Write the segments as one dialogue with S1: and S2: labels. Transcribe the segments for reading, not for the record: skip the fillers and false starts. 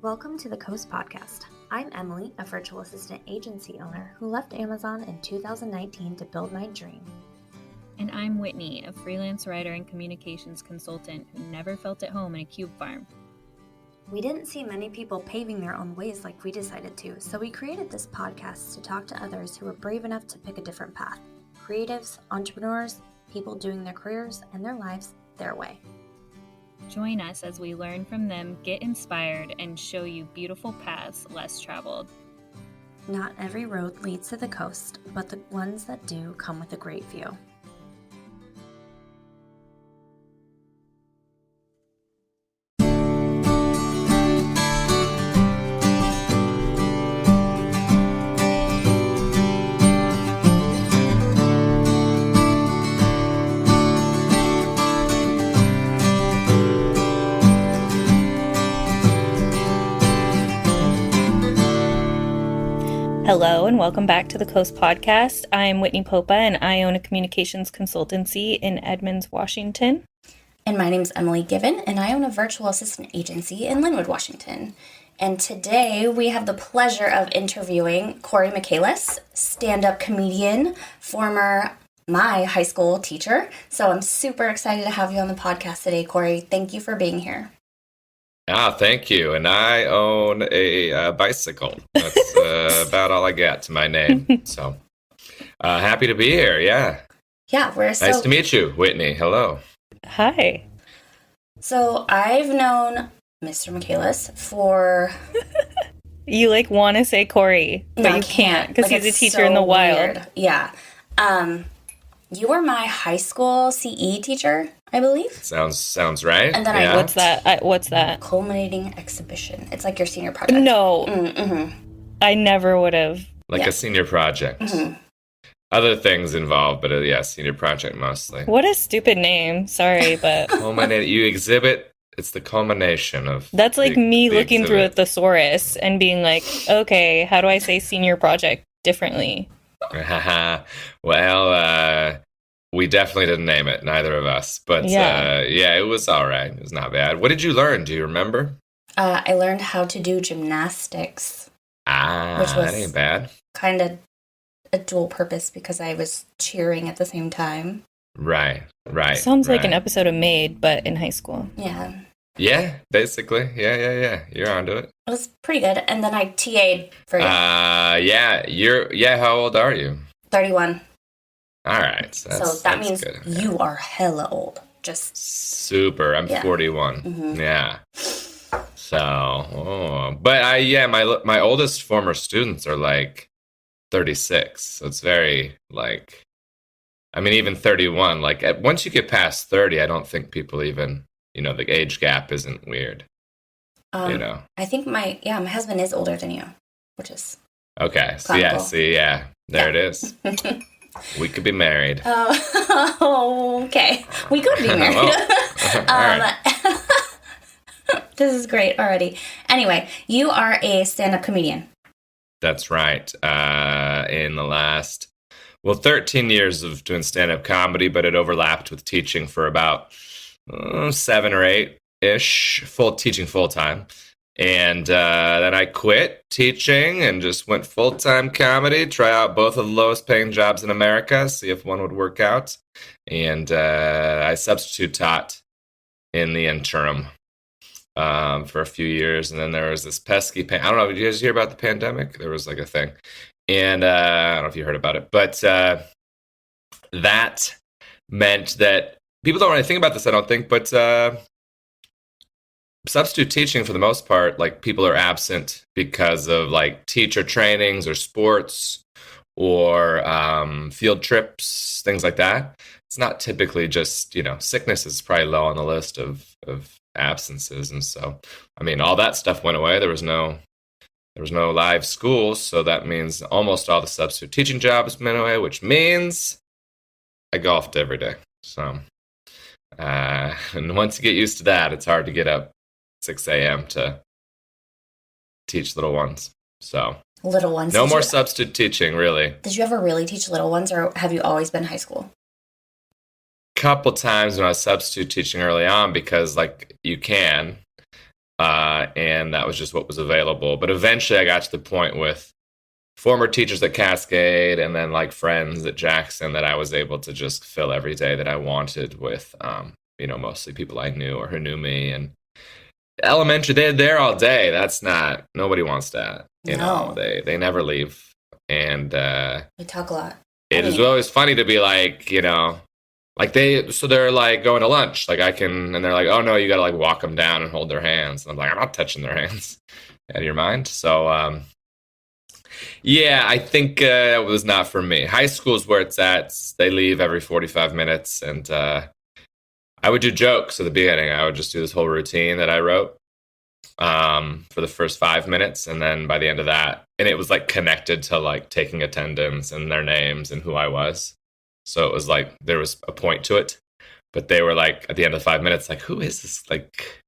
S1: Welcome to the Coast Podcast. I'm Emilie, a virtual assistant agency owner who left Amazon in 2019 to build my dream.
S2: And I'm Whitney, a freelance writer and communications consultant who never felt at home in a cube farm.
S1: We didn't see many people paving their own ways like we decided to, so we created this podcast to talk to others who were brave enough to pick a different path. Creatives, entrepreneurs, people doing their careers and their lives their way.
S2: Join us as we learn from them, get inspired, and show you beautiful paths less traveled.
S1: Not every road leads to the coast, but the ones that do come with a great view.
S2: Hello and welcome back to the Coast Podcast. I am Whitney Popa and I own a communications consultancy in Edmonds, Washington.
S1: And my name's Emilie Given and I own a virtual assistant agency in Lynnwood, Washington. And today we have the pleasure of interviewing Cory Michaelis, stand-up comedian, former my high school teacher. So I'm super excited to have you on the podcast today, Cory. Thank you for being here.
S3: Thank you. And I own a bicycle. That's about all I got to my name. So happy to be here. Yeah.
S1: Yeah, we're so
S3: nice to meet you, Whitney. Hello.
S2: Hi.
S1: So I've known Mr. Michaelis for...
S2: You want to say Cory, but
S1: no,
S2: you can't because he's a teacher in the
S1: wild.
S2: wild.
S1: Yeah. You were my high school CE teacher, I believe.
S3: Sounds right.
S1: And then
S3: yeah.
S2: What's that?
S1: Culminating exhibition. It's like your senior project.
S2: No.
S1: Mm-hmm.
S2: I never would have.
S3: Like a senior project.
S1: Mm-hmm.
S3: Other things involved, but yeah, senior project mostly.
S2: What a stupid name. Sorry, but...
S3: You exhibit, it's the culmination of...
S2: That's like me looking through a
S3: exhibit.
S2: thesaurus and being like, okay, how do I say senior project differently?
S3: Well, we definitely didn't name it, neither of us. But
S2: Yeah.
S3: it was all right. It was not bad. What did you learn? Do you remember?
S1: I learned how to do gymnastics. Which was
S3: that ain't bad.
S1: Kind of a dual purpose because I was cheering at the same time.
S3: Right.
S2: Sounds like an
S3: right.
S2: episode of Made, but in high school.
S1: Yeah.
S3: Yeah, basically. Yeah. You're onto it.
S1: It was pretty good. And then I TA'd for
S3: how old are you?
S1: 31.
S3: All right.
S1: So
S3: That's
S1: that means
S3: good.
S1: you are hella old. Just
S3: Super. I'm
S1: Yeah.
S3: 41.
S1: Mhm.
S3: Yeah. So, my oldest former students are like 36. So it's very even 31. Once you get past 30, I don't think people even, the age gap isn't weird.
S1: I think my husband is older than you, which is
S3: Okay. So
S1: Comical.
S3: there it is. We could be married.
S1: Oh, okay. We could be married.
S3: All right.
S1: This is great already. Anyway, you are a stand-up comedian.
S3: That's right. In the last, 13 years of doing stand-up comedy, but it overlapped with teaching for about 7 or 8-ish, teaching full-time. And then I quit teaching and just went full-time comedy, try out both of the lowest-paying jobs in America, see if one would work out. And I substitute taught in the interim for a few years. And then there was this pesky I don't know, did you guys hear about the pandemic? There was a thing. And I don't know if you heard about it. But that meant that people don't really think about this, I don't think, but... substitute teaching, for the most part, people are absent because of teacher trainings or sports or field trips, things like that. It's not typically just, sickness is probably low on the list of absences. And so, all that stuff went away. There was no live schools. So that means almost all the substitute teaching jobs went away, which means I golfed every day. So, and once you get used to that, it's hard to get up 6 a.m. to teach little ones. So
S1: Little ones.
S3: no more substitute teaching, really.
S1: Did you ever really teach little ones, or have you always been high school?
S3: Couple times when I was substitute teaching early on, because you can, And that was just what was available. But eventually I got to the point with former teachers at Cascade and then like friends at Jackson that I was able to just fill every day that I wanted with, mostly people I knew or who knew me. And elementary, they're there all day. That's not, nobody wants that. They never leave. And
S1: we talk a lot.
S3: It is always funny to be like, like they're like going to lunch. Like and they're like, oh no, you got to like walk them down and hold their hands. And I'm like, I'm not touching their hands. Out of your mind. So, yeah, I think it was not for me. High school is where it's at. They leave every 45 minutes. And I would do jokes at the beginning. I would just do this whole routine that I wrote for the first 5 minutes. And then by the end of that, and it was like connected to like taking attendance and their names and who I was. So it was like there was a point to it. But they were like at the end of 5 minutes, like, who is this? Like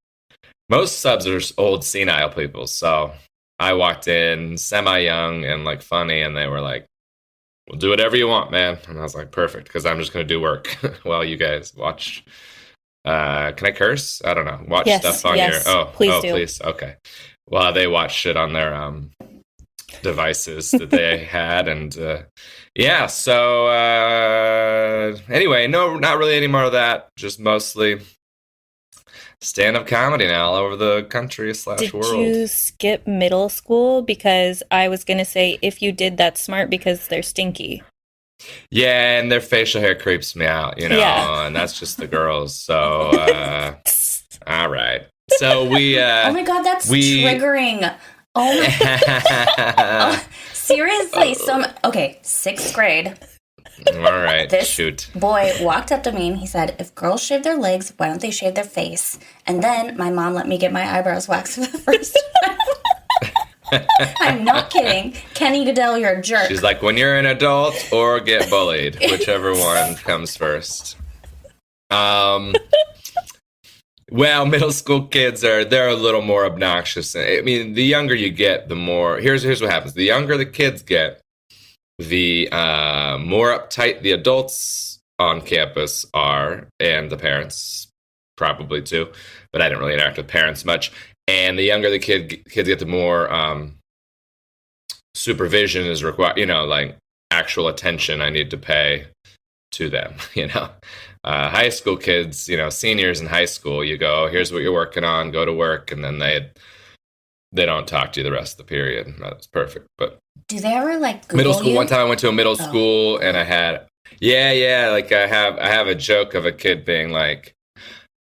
S3: most subs are old senile people. So I walked in semi-young and like funny, and they were like, "We'll do whatever you want, man." And I was like, "Perfect," because I'm just going to do work while you guys watch. Can I curse? I don't know. Watch stuff on your. Oh, please. Okay. Well, they watch shit on their devices that they had, and yeah. So anyway, no, not really any more of that. Just mostly stand-up comedy now all over the country / world.
S2: Did you skip middle school? Because I was going to say, if you did, that's smart because they're stinky.
S3: Yeah, and their facial hair creeps me out, and that's just the girls. So, all right. So we...
S1: oh my God, that's triggering. Oh my seriously. Okay, 6th grade.
S3: All right,
S1: this
S3: shoot.
S1: Boy walked up to me and he said, if girls shave their legs, why don't they shave their face? And then my mom let me get my eyebrows waxed for the first time. I'm not kidding. Kenny Goodell, you're a jerk.
S3: She's like, when you're an adult or get bullied, whichever one comes first. Well, middle school kids they're a little more obnoxious. I mean, the younger you get, the more... Here's what happens. The younger the kids get, the more uptight the adults on campus are, and the parents probably too, but I didn't really interact with parents much. And the younger the kids get, the more supervision is required, like actual attention I need to pay to them, High school kids, seniors in high school, you go, here's what you're working on, go to work, and then they don't talk to you the rest of the period. That's perfect. But
S1: do they ever like Google
S3: middle school?
S1: You?
S3: One time I went to a middle school and I had, like I have a joke of a kid being like,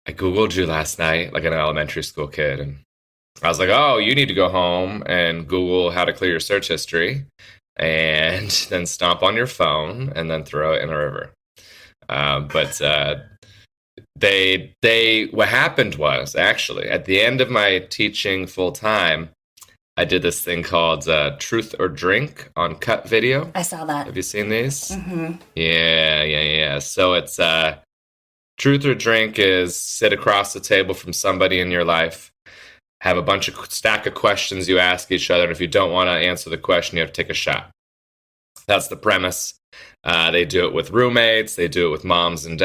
S3: I Googled you last night, like an elementary school kid. And I was like, oh, you need to go home and Google how to clear your search history and then stomp on your phone and then throw it in a river. But what happened was, actually, at the end of my teaching full time, I did this thing called Truth or Drink on Cut Video.
S1: I saw that.
S3: Have you seen these?
S1: Mm-hmm.
S3: Yeah. So it's Truth or Drink is sit across the table from somebody in your life, have a stack of questions you ask each other, and if you don't want to answer the question, you have to take a shot. That's the premise. They do it with roommates. They do it with moms and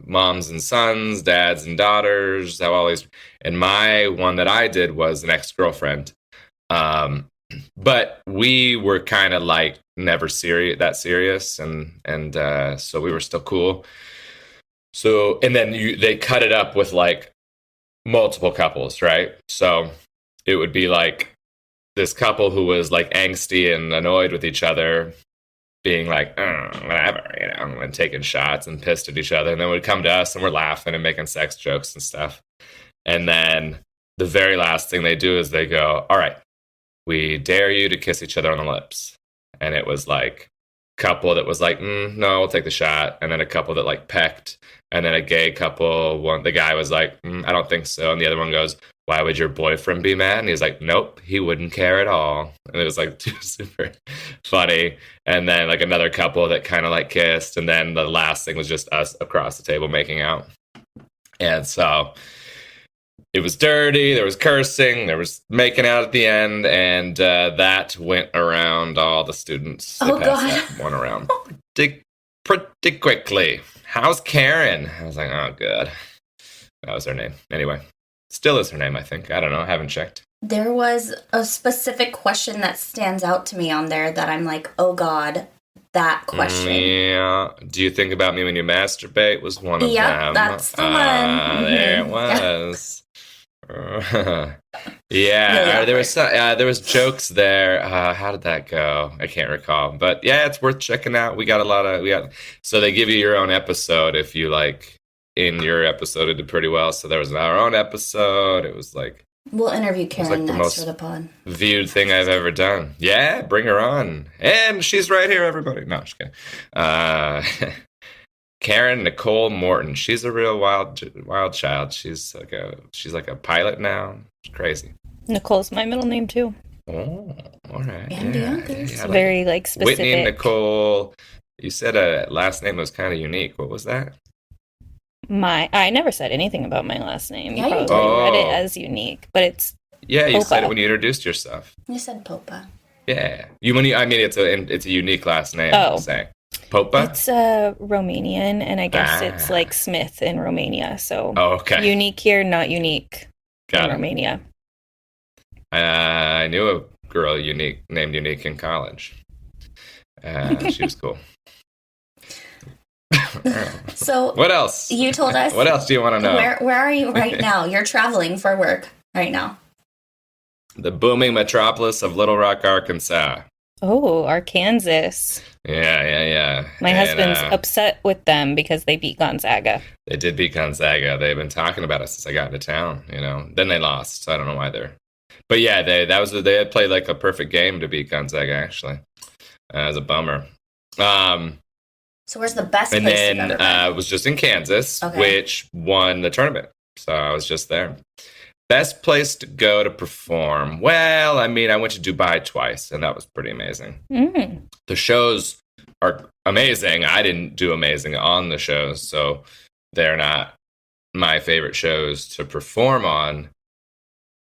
S3: moms and sons, dads and daughters. And my one that I did was an ex-girlfriend. But we were kind of like never that serious. And so we were still cool. So, and then they cut it up with like multiple couples, right? So it would be like this couple who was like angsty and annoyed with each other, being like, whatever, and taking shots and pissed at each other. And then we'd come to us and we're laughing and making sex jokes and stuff. And then the very last thing they do is they go, all right, we dare you to kiss each other on the lips. And it was like a couple that was like, no, we'll take the shot. And then a couple that like pecked. And then a gay couple, the guy was like, I don't think so. And the other one goes, why would your boyfriend be mad? And he's like, nope, he wouldn't care at all. And it was like super funny. And then like another couple that kind of like kissed. And then the last thing was just us across the table making out. And so it was dirty. There was cursing. There was making out at the end. And that went around all the students.
S1: Oh, God.
S3: That one around pretty quickly. How's Karen? I was like, oh, good. That was her name. Anyway. Still is her name, I think. I don't know. I haven't checked.
S1: There was a specific question that stands out to me on there that I'm like, oh God, that question.
S3: Yeah. Do you think about me when you masturbate was one of
S1: Yep,
S3: them.
S1: that's the one.
S3: There it was. Yeah, there was jokes there. How did that go? I can't recall, but yeah, it's worth checking out. So they give you your own episode if you like. In your episode, it did pretty well. So there was our own episode. It was like
S1: We'll interview Karen
S3: the
S1: next
S3: most
S1: for the pod.
S3: viewed thing I've ever done. Yeah, bring her on, and she's right here, everybody. No, just kidding. Karen Nicole Morton. She's a real wild child. She's like a pilot now. It's crazy.
S2: Nicole's my middle name too.
S3: Oh, all right.
S1: And Bianca's.
S2: It's very like specific.
S3: Whitney Nicole. You said a last name was kind of unique. What was that?
S2: I never said anything about my last name.
S1: Yeah,
S2: You
S1: you
S2: probably read
S3: did.
S2: it as unique, but it's
S3: Yeah, you said
S2: Popa.
S3: it when you introduced yourself.
S1: You said Popa.
S3: Yeah, it's a unique last name.
S2: Oh.
S3: Say Popa.
S2: It's Romanian, and I guess it's like Smith in Romania. So
S3: Okay,
S2: unique here, not unique
S3: got
S2: in
S3: it.
S2: Romania.
S3: I knew a girl named Unique in college. She was cool.
S1: So
S3: What else?
S1: you told us.
S3: What else do you want to know?
S1: Where are you right now? You're traveling for work right now.
S3: The booming metropolis of Little Rock, Arkansas.
S2: Oh, Arkansas.
S3: Yeah.
S2: My
S3: And,
S2: husband's upset with them because they beat Gonzaga.
S3: They did beat Gonzaga. They've been talking about it since I got into town. Then they lost. So I don't know why they're. But yeah, they had played like a perfect game to beat Gonzaga. Actually, it was a bummer.
S1: So where's the best
S3: And
S1: place
S3: then
S1: you've ever been?
S3: I was just in Kansas,
S1: Okay.
S3: which won the tournament. So I was just there. Best place to go to perform. Well, I went to Dubai twice, and that was pretty amazing.
S2: Mm.
S3: The shows are amazing. I didn't do amazing on the shows, so they're not my favorite shows to perform on.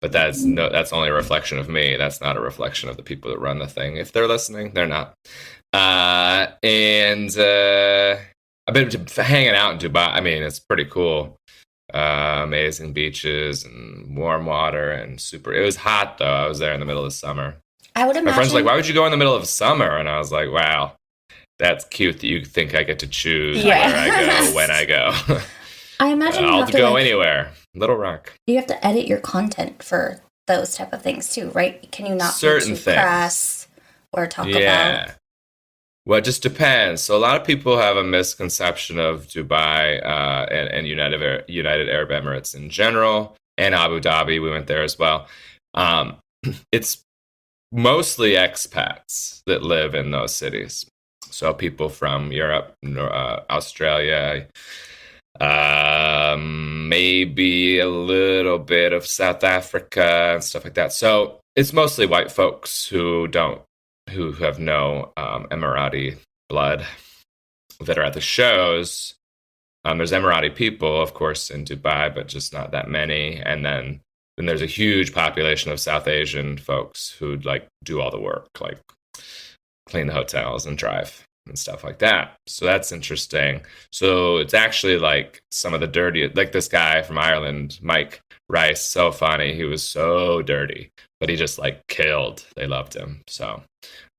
S3: But that's only a reflection of me. That's not a reflection of the people that run the thing. If they're listening, they're not. And I've been hanging out in Dubai. It's pretty cool. Amazing beaches and warm water and super. It was hot though. I was there in the middle of summer.
S1: I would
S3: My
S1: imagine.
S3: friends were like, "Why would you go in the middle of summer?" And I was like, "Wow, that's cute that you think I get to choose
S2: Yeah.
S3: where I go when I go.
S1: I imagine you
S3: I'll
S1: have to
S3: go anywhere." Little Rock.
S1: You have to edit your content for those type of things too, right? Can you not
S3: Certain
S1: be too
S3: things.
S1: crass or talk
S3: Yeah.
S1: about?
S3: Well, it just depends. So a lot of people have a misconception of Dubai and United Arab Emirates in general, and Abu Dhabi. We went there as well. It's mostly expats that live in those cities. So people from Europe, Australia, maybe a little bit of South Africa and stuff like that. So it's mostly white folks who have no Emirati blood that are at the shows. There's Emirati people, of course, in Dubai, but just not that many. And then there's a huge population of South Asian folks who do all the work, like clean the hotels and drive and stuff like that. So that's interesting. So it's actually like some of the dirty, like this guy from Ireland, Mike Rice, so funny. He was so dirty, but he just killed. They loved him. So,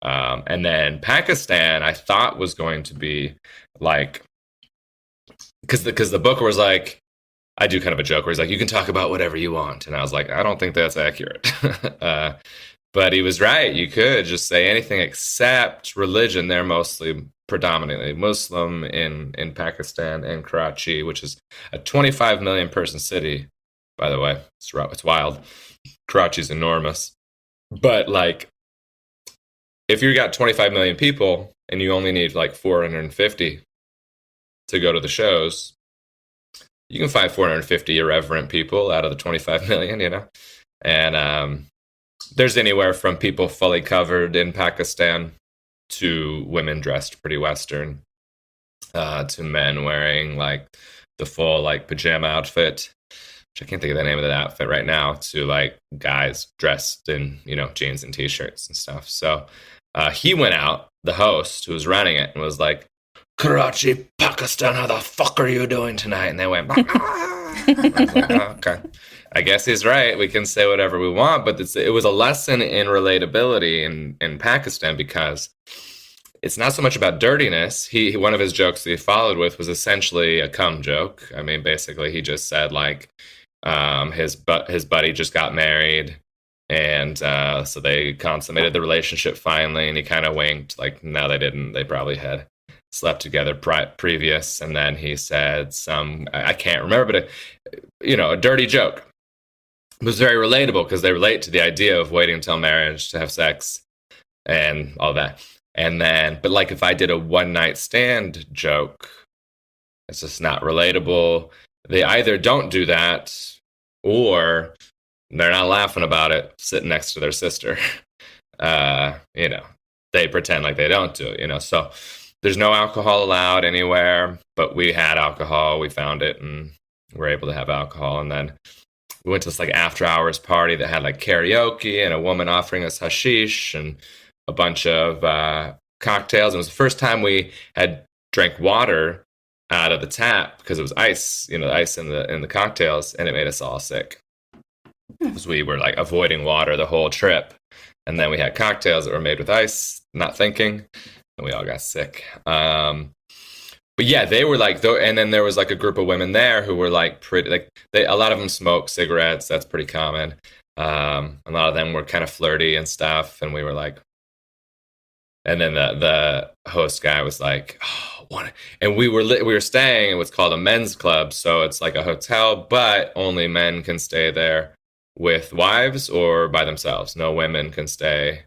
S3: and then Pakistan, I thought was going to be because the booker was like, I do kind of a joke where he's like, you can talk about whatever you want. And I was like, I don't think that's accurate. But he was right. You could just say anything except religion. They're mostly predominantly Muslim in Pakistan and Karachi, which is a 25 million person city, by the way. It's wild. Karachi's enormous. But if you got 25 million people and you only need 450 to go to the shows, you can find 450 irreverent people out of the 25 million, And there's anywhere from people fully covered in Pakistan to women dressed pretty Western, to men wearing the full pajama outfit, which I can't think of the name of that outfit right now, to guys dressed in, jeans and t-shirts and stuff. So he went out, the host who was running it, and was like, Karachi, Pakistan, how the fuck are you doing tonight? And they went, I was like, oh, okay. I guess he's right. We can say whatever we want, but it was a lesson in relatability in Pakistan because it's not so much about dirtiness. One of his jokes that he followed with was essentially a cum joke. I mean, basically, he just said like his buddy just got married, and so they consummated the relationship finally, and he kind of winked like, no, they didn't. They probably had slept together previous, and then he said I can't remember, but a dirty joke. It was very relatable because they relate to the idea of waiting until marriage to have sex and all that. And then, but like if I did a one night stand joke, it's just not relatable. They either don't do that or they're not laughing about it sitting next to their sister. They pretend like they don't do it, So there's no alcohol allowed anywhere, but we had alcohol. We found it and we were able to have alcohol. And then we went to this like after hours party that had like karaoke and a woman offering us hashish and a bunch of cocktails. It was the first time we had drank water out of the tap because it was ice, the ice in the cocktails, and it made us all sick because we were like avoiding water the whole trip. And then we had cocktails that were made with ice, not thinking, and we all got sick. But yeah, they were like, and then there was like a group of women there who were like pretty, like a lot of them smoke cigarettes. That's pretty common. A lot of them were kind of flirty and stuff. And we were like, and then the host guy was like, and we were staying in what's called a men's club. So it's like a hotel, but only men can stay there with wives or by themselves. No women can stay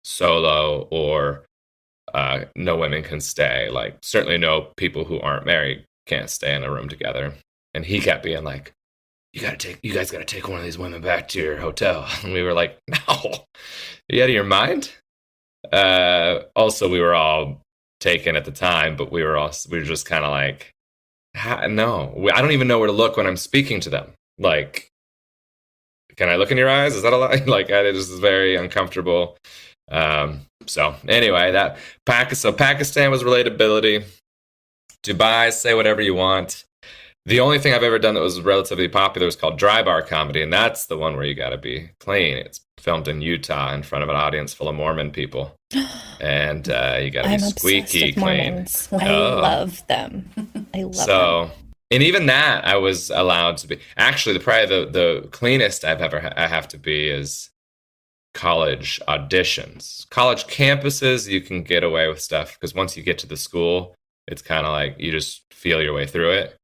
S3: solo or no women can stay. Like certainly no people who aren't married can't stay in a room together. And he kept being like, you guys gotta take one of these women back to your hotel. And we were like, no, are you out of your mind? Also, we were all taken at the time, but we were just kind of like, no, I don't even know where to look when I'm speaking to them. Like, can I look in your eyes? Is that a lie? Like, it just is very uncomfortable. So anyway, Pakistan was relatability. Dubai, say whatever you want. The only thing I've ever done that was relatively popular was called dry bar comedy, and that's the one where you got to be clean. It's filmed in Utah in front of an audience full of Mormon people, and you got to be squeaky clean.
S2: Mormons. I love them. I love them.
S3: And even that, I was allowed to be. Actually, probably the cleanest I have to be is college auditions. College campuses, you can get away with stuff because once you get to the school, it's kind of like you just feel your way through it.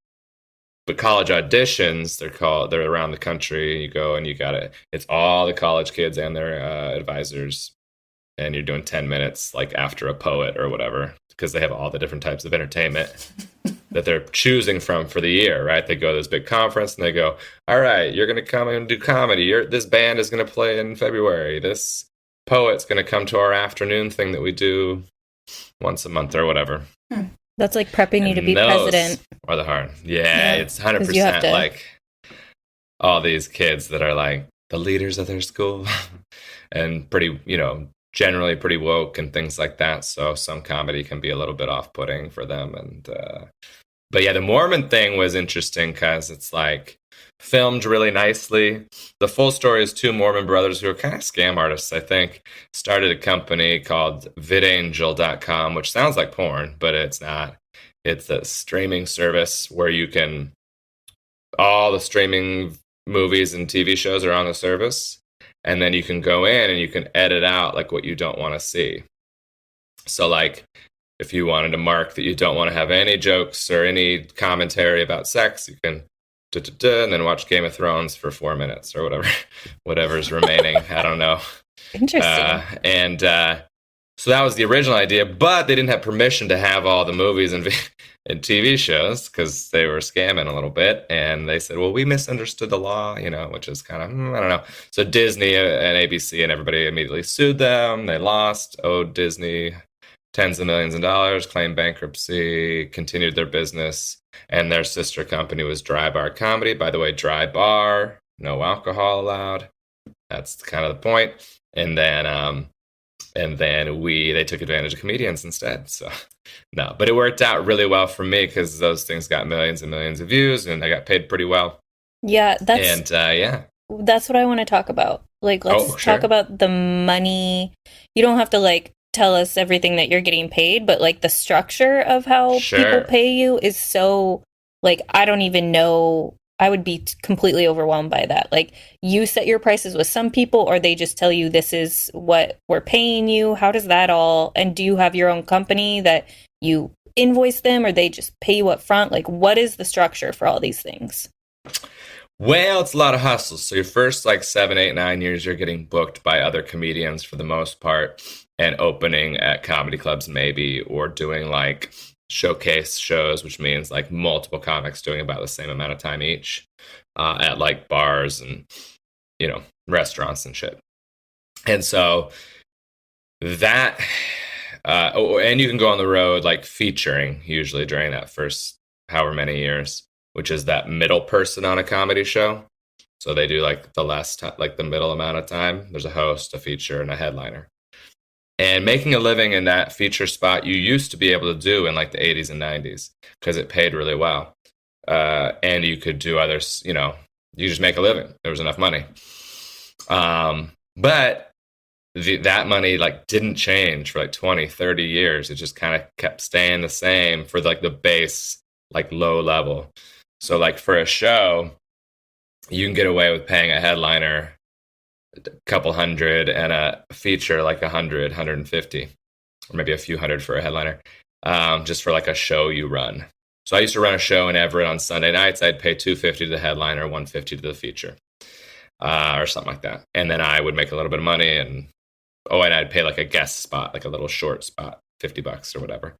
S3: But college auditions, they're around the country. You go and you got it. It's all the college kids and their advisors, and you're doing 10 minutes like after a poet or whatever because they have all the different types of entertainment that they're choosing from for the year, right? They go to this big conference and they go, all right, you're going to come and do comedy. This band is going to play in February. This poet's going to come to our afternoon thing that we do once a month or whatever.
S2: That's like prepping you to be president.
S3: Or the hard. Yeah, it's 100% like all these kids that are like the leaders of their school and pretty, generally pretty woke and things like that. So some comedy can be a little bit off-putting for them. And but yeah, the Mormon thing was interesting because it's like filmed really nicely. The full story is two Mormon brothers who are kind of scam artists, I think, started a company called vidangel.com, which sounds like porn, but it's not. It's a streaming service where all the streaming movies and TV shows are on the service. And then you can go in and you can edit out like what you don't want to see. So like if you wanted to mark that you don't want to have any jokes or any commentary about sex, you can and then watch Game of Thrones for 4 minutes or whatever's remaining. I don't know.
S2: Interesting.
S3: So that was the original idea, but they didn't have permission to have all the movies and TV shows because they were scamming a little bit. And they said, well, we misunderstood the law, which is kind of, I don't know. So Disney and ABC and everybody immediately sued them. They lost, owed Disney tens of millions of dollars, claimed bankruptcy, continued their business. And their sister company was Dry Bar Comedy. By the way, dry bar, no alcohol allowed. That's kind of the point. And then they took advantage of comedians instead. So no, but it worked out really well for me because those things got millions and millions of views and I got paid pretty well.
S2: Yeah,
S3: And yeah.
S2: that's what I want to talk about. Like, let's
S3: Oh,
S2: talk
S3: sure.
S2: about the money. You don't have to like tell us everything that you're getting paid, but like the structure of how people
S3: Sure.
S2: pay you is so like I don't even know. I would be completely overwhelmed by that. Like, you set your prices with some people, or they just tell you this is what we're paying you. How does that all? And do you have your own company that you invoice them, or they just pay you up front? Like, what is the structure for all these things?
S3: Well, it's a lot of hustles. So your first like 7, 8, 9 years, you're getting booked by other comedians for the most part, and opening at comedy clubs maybe, or doing like showcase shows, which means like multiple comics doing about the same amount of time each, at like bars and restaurants and shit. And so that, and you can go on the road like featuring usually during that first however many years, which is that middle person on a comedy show. So they do like like the middle amount of time. There's a host, a feature, and a headliner. And making a living in that feature spot, you used to be able to do in like the 80s and 90s because it paid really well. And you could do others, you just make a living. There was enough money. But that money like didn't change for like 20, 30 years. It just kind of kept staying the same for like the base, like low level. So like for a show, you can get away with paying a headliner a couple hundred and a feature like 100, 150, or maybe a few hundred for a headliner, just for like a show you run. So I used to run a show in Everett on Sunday nights. I'd pay $250 to the headliner, $150 to the feature, or something like that. And then I would make a little bit of money, and I'd pay like a guest spot, like a little short spot, $50 or whatever.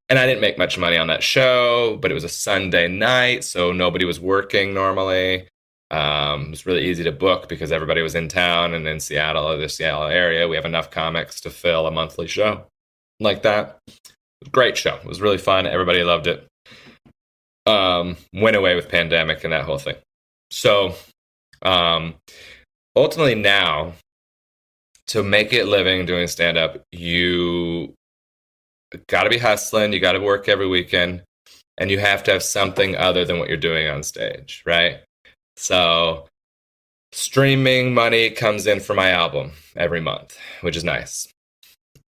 S3: And I didn't make much money on that show, but it was a Sunday night, so nobody was working normally. It was really easy to book because everybody was in town, and in Seattle, or the Seattle area, we have enough comics to fill a monthly show like that. Great show. It was really fun. Everybody loved it. Went away with pandemic and that whole thing. So ultimately now, to make it living doing stand-up, you got to be hustling. You got to work every weekend, and you have to have something other than what you're doing on stage, right? So streaming money comes in for my album every month, which is nice.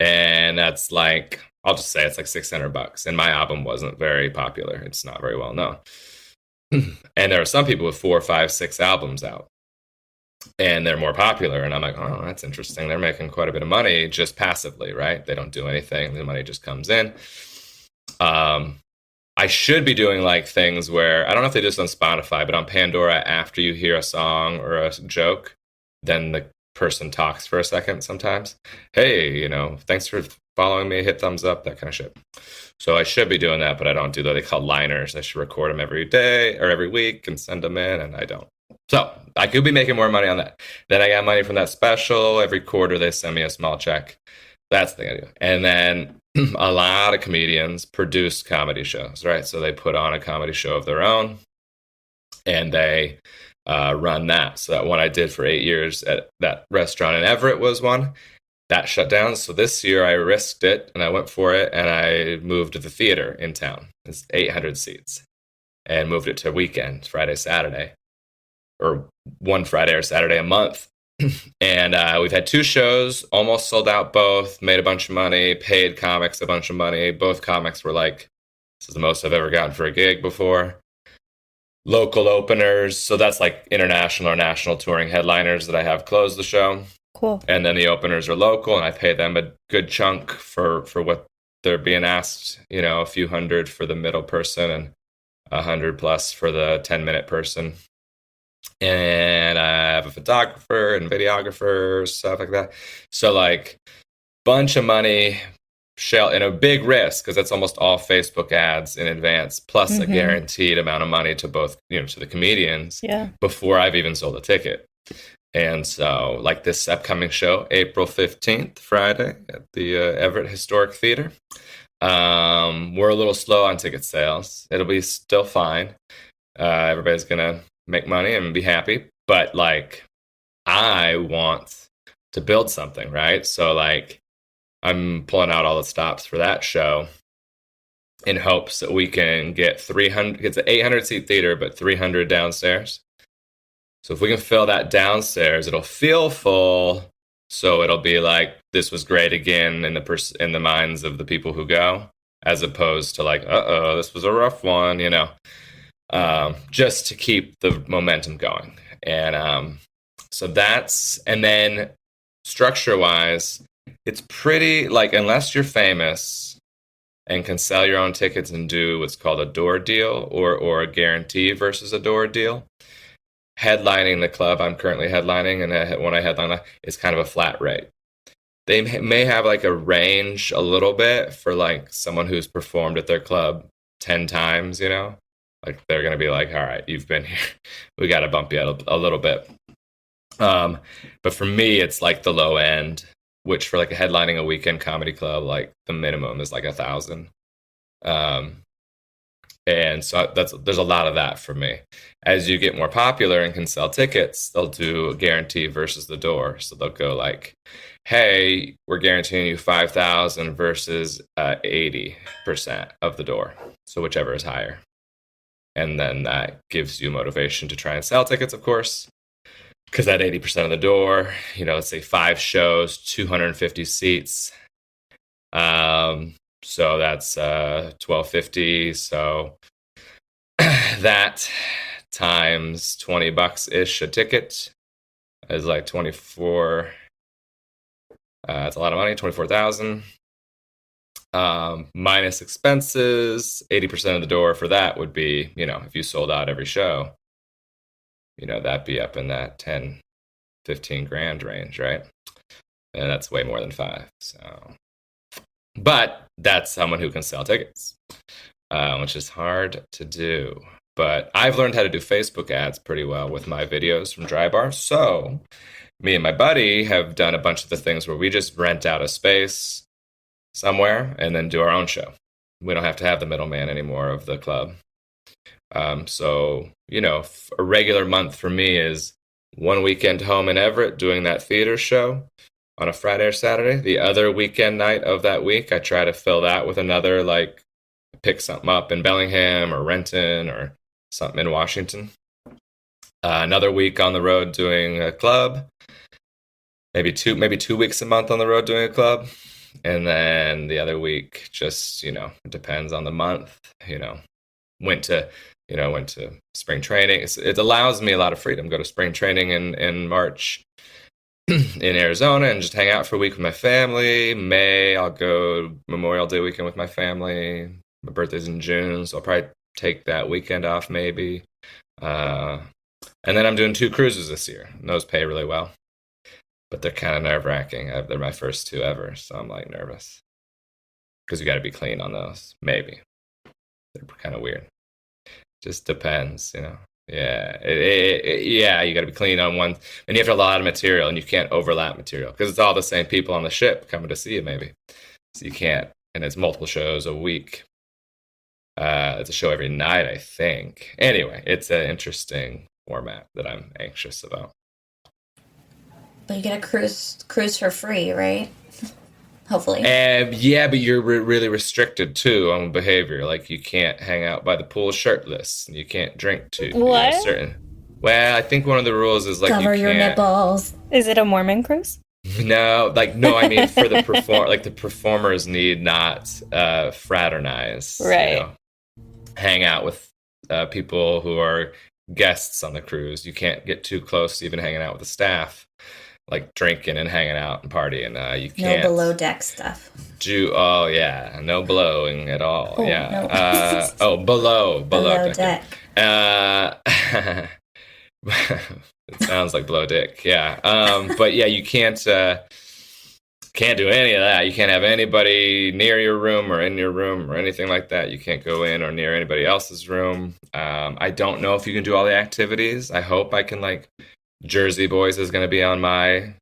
S3: And that's like, I'll just say it's like $600. And my album wasn't very popular. It's not very well known. And there are some people with 4, 5, 6 albums out, and they're more popular. And I'm like, oh, that's interesting. They're making quite a bit of money just passively, right? They don't do anything. The money just comes in. I should be doing like things where, I don't know if they do this on Spotify, but on Pandora, after you hear a song or a joke, then the person talks for a second sometimes. Hey, thanks for following me, hit thumbs up, that kind of shit. So I should be doing that, but I don't do that. They call liners. I should record them every day or every week and send them in, and I don't. So I could be making more money on that. Then I got money from that special. Every quarter they send me a small check. That's the thing I do. And then a lot of comedians produce comedy shows, right? So they put on a comedy show of their own, and they run that. So that one I did for 8 years at that restaurant in Everett was one. That shut down. So this year I risked it, and I went for it, and I moved to the theater in town. It's 800 seats, and moved it to weekend, Friday, Saturday, or one Friday or Saturday a month. And we've had 2 shows, almost sold out both, made a bunch of money, paid comics a bunch of money. Both comics were like, this is the most I've ever gotten for a gig before. Local openers, so that's like international or national touring headliners that I have close the show.
S2: Cool.
S3: And then the openers are local, and I pay them a good chunk for what they're being asked, a few hundred for the middle person and 100 plus for the 10-minute person. And I have a photographer and videographer, stuff like that. So like bunch of money, and a big risk because that's almost all Facebook ads in advance, plus a guaranteed amount of money to both, to the comedians before I've even sold a ticket. And so like this upcoming show, April 15th, Friday at the Everett Historic Theater. We're a little slow on ticket sales. It'll be still fine. Everybody's going to make money and be happy, but like I want to build something, right? So like I'm pulling out all the stops for that show in hopes that we can get 300. It's an 800 seat theater, but 300 downstairs, So if we can fill that downstairs, it'll feel full. So it'll be like, this was great again in the minds of the people who go, as opposed to like, this was a rough one, just to keep the momentum going. And so and then structure wise, it's pretty like, unless you're famous and can sell your own tickets and do what's called a door deal or a guarantee versus a door deal. Headlining the club I'm currently headlining, and when I headline, it's kind of a flat rate. They may have like a range a little bit for like someone who's performed at their club 10 times, like they're going to be like, all right, you've been here. We got to bump you out a little bit. But for me, it's like the low end, which for like headlining a weekend comedy club, like the minimum is like 1,000. And so there's a lot of that for me. As you get more popular and can sell tickets, they'll do a guarantee versus the door. So they'll go like, hey, we're guaranteeing you 5,000 versus 80% of the door. So whichever is higher. And then that gives you motivation to try and sell tickets, of course. Because that 80% of the door, let's say 5 shows, 250 seats. So that's $1,250. So that times $20 ish a ticket is like 24. It's a lot of money, 24,000. Minus expenses, 80% of the door for that would be, if you sold out every show, that'd be up in that 10, 15 grand range, right? And that's way more than 5. So. But that's someone who can sell tickets, which is hard to do. But I've learned how to do Facebook ads pretty well with my videos from Dry Bar. So me and my buddy have done a bunch of the things where we just rent out a space somewhere and then do our own show. We don't have to have the middleman anymore of the club. So, a regular month for me is one weekend home in Everett doing that theater show on a Friday or Saturday. The other weekend night of that week, I try to fill that with another, like, pick something up in Bellingham or Renton or something in Washington. Another week on the road doing a club. Maybe 2 weeks a month on the road doing a club. And then the other week, just, it depends on the month, went to spring training. It allows me a lot of freedom. Go to spring training in March in Arizona and just hang out for a week with my family. May, I'll go Memorial Day weekend with my family. My birthday's in June, so I'll probably take that weekend off maybe. And then I'm doing 2 cruises this year. And those pay really well. But they're kind of nerve-wracking. They're my first 2 ever, so I'm like nervous. Because you got to be clean on those. Maybe. They're kind of weird. Just depends, Yeah, you got to be clean on one, and you have to have a lot of material, and you can't overlap material because it's all the same people on the ship coming to see you, maybe. So you can't, and it's multiple shows a week. It's a show every night, I think. Anyway, it's an interesting format that I'm anxious about.
S1: But you get a cruise for free, right? Hopefully.
S3: Yeah, but you're really restricted too on behavior. Like you can't hang out by the pool shirtless, and you can't drink too.
S2: What?
S3: Well, I think one of the rules is like
S1: cover
S3: you
S1: your nipples.
S2: Is it a Mormon cruise?
S3: No, I mean for the the performers need not fraternize,
S2: right?
S3: Hang out with people who are guests on the cruise. You can't get too close to even hanging out with the staff. Like drinking and hanging out and partying. You can't.
S1: No below deck stuff.
S3: No blowing at all.
S1: Oh,
S3: No. Below
S1: deck.
S3: It sounds like below dick. Yeah. But yeah, you can't do any of that. You can't have anybody near your room or in your room or anything like that. You can't go in or near anybody else's room. I don't know if you can do all the activities. I hope I can Jersey Boys is going to be on my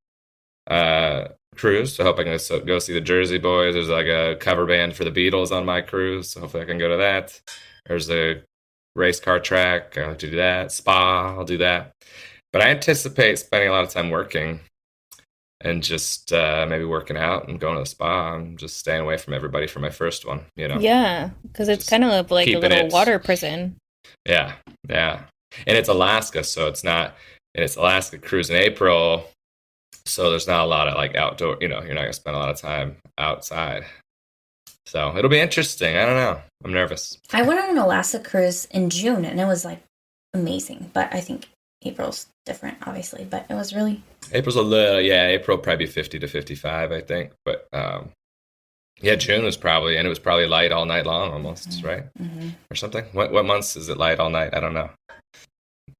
S3: cruise, so I hope I can go see the Jersey Boys. There's like a cover band for the Beatles on my cruise, so hopefully I can go to that. There's a race car track. I'll have to do that. Spa, I'll do that. But I anticipate spending a lot of time working and just maybe working out and going to the spa and just staying away from everybody for my first one,
S2: Yeah, because it's kind of like a little water prison.
S3: Yeah. And it's Alaska, so it's not and it's Alaska cruise in April, so there's not a lot of like outdoor. You're not gonna spend a lot of time outside. So it'll be interesting. I don't know. I'm nervous.
S1: I went on an Alaska cruise in June, and it was like amazing. But I think April's different, obviously. But it was really
S3: April's a little, April probably 50 to 55, I think. But yeah, June was probably, and it was probably light all night long almost, right? Or something. What months is it light all night? I don't know.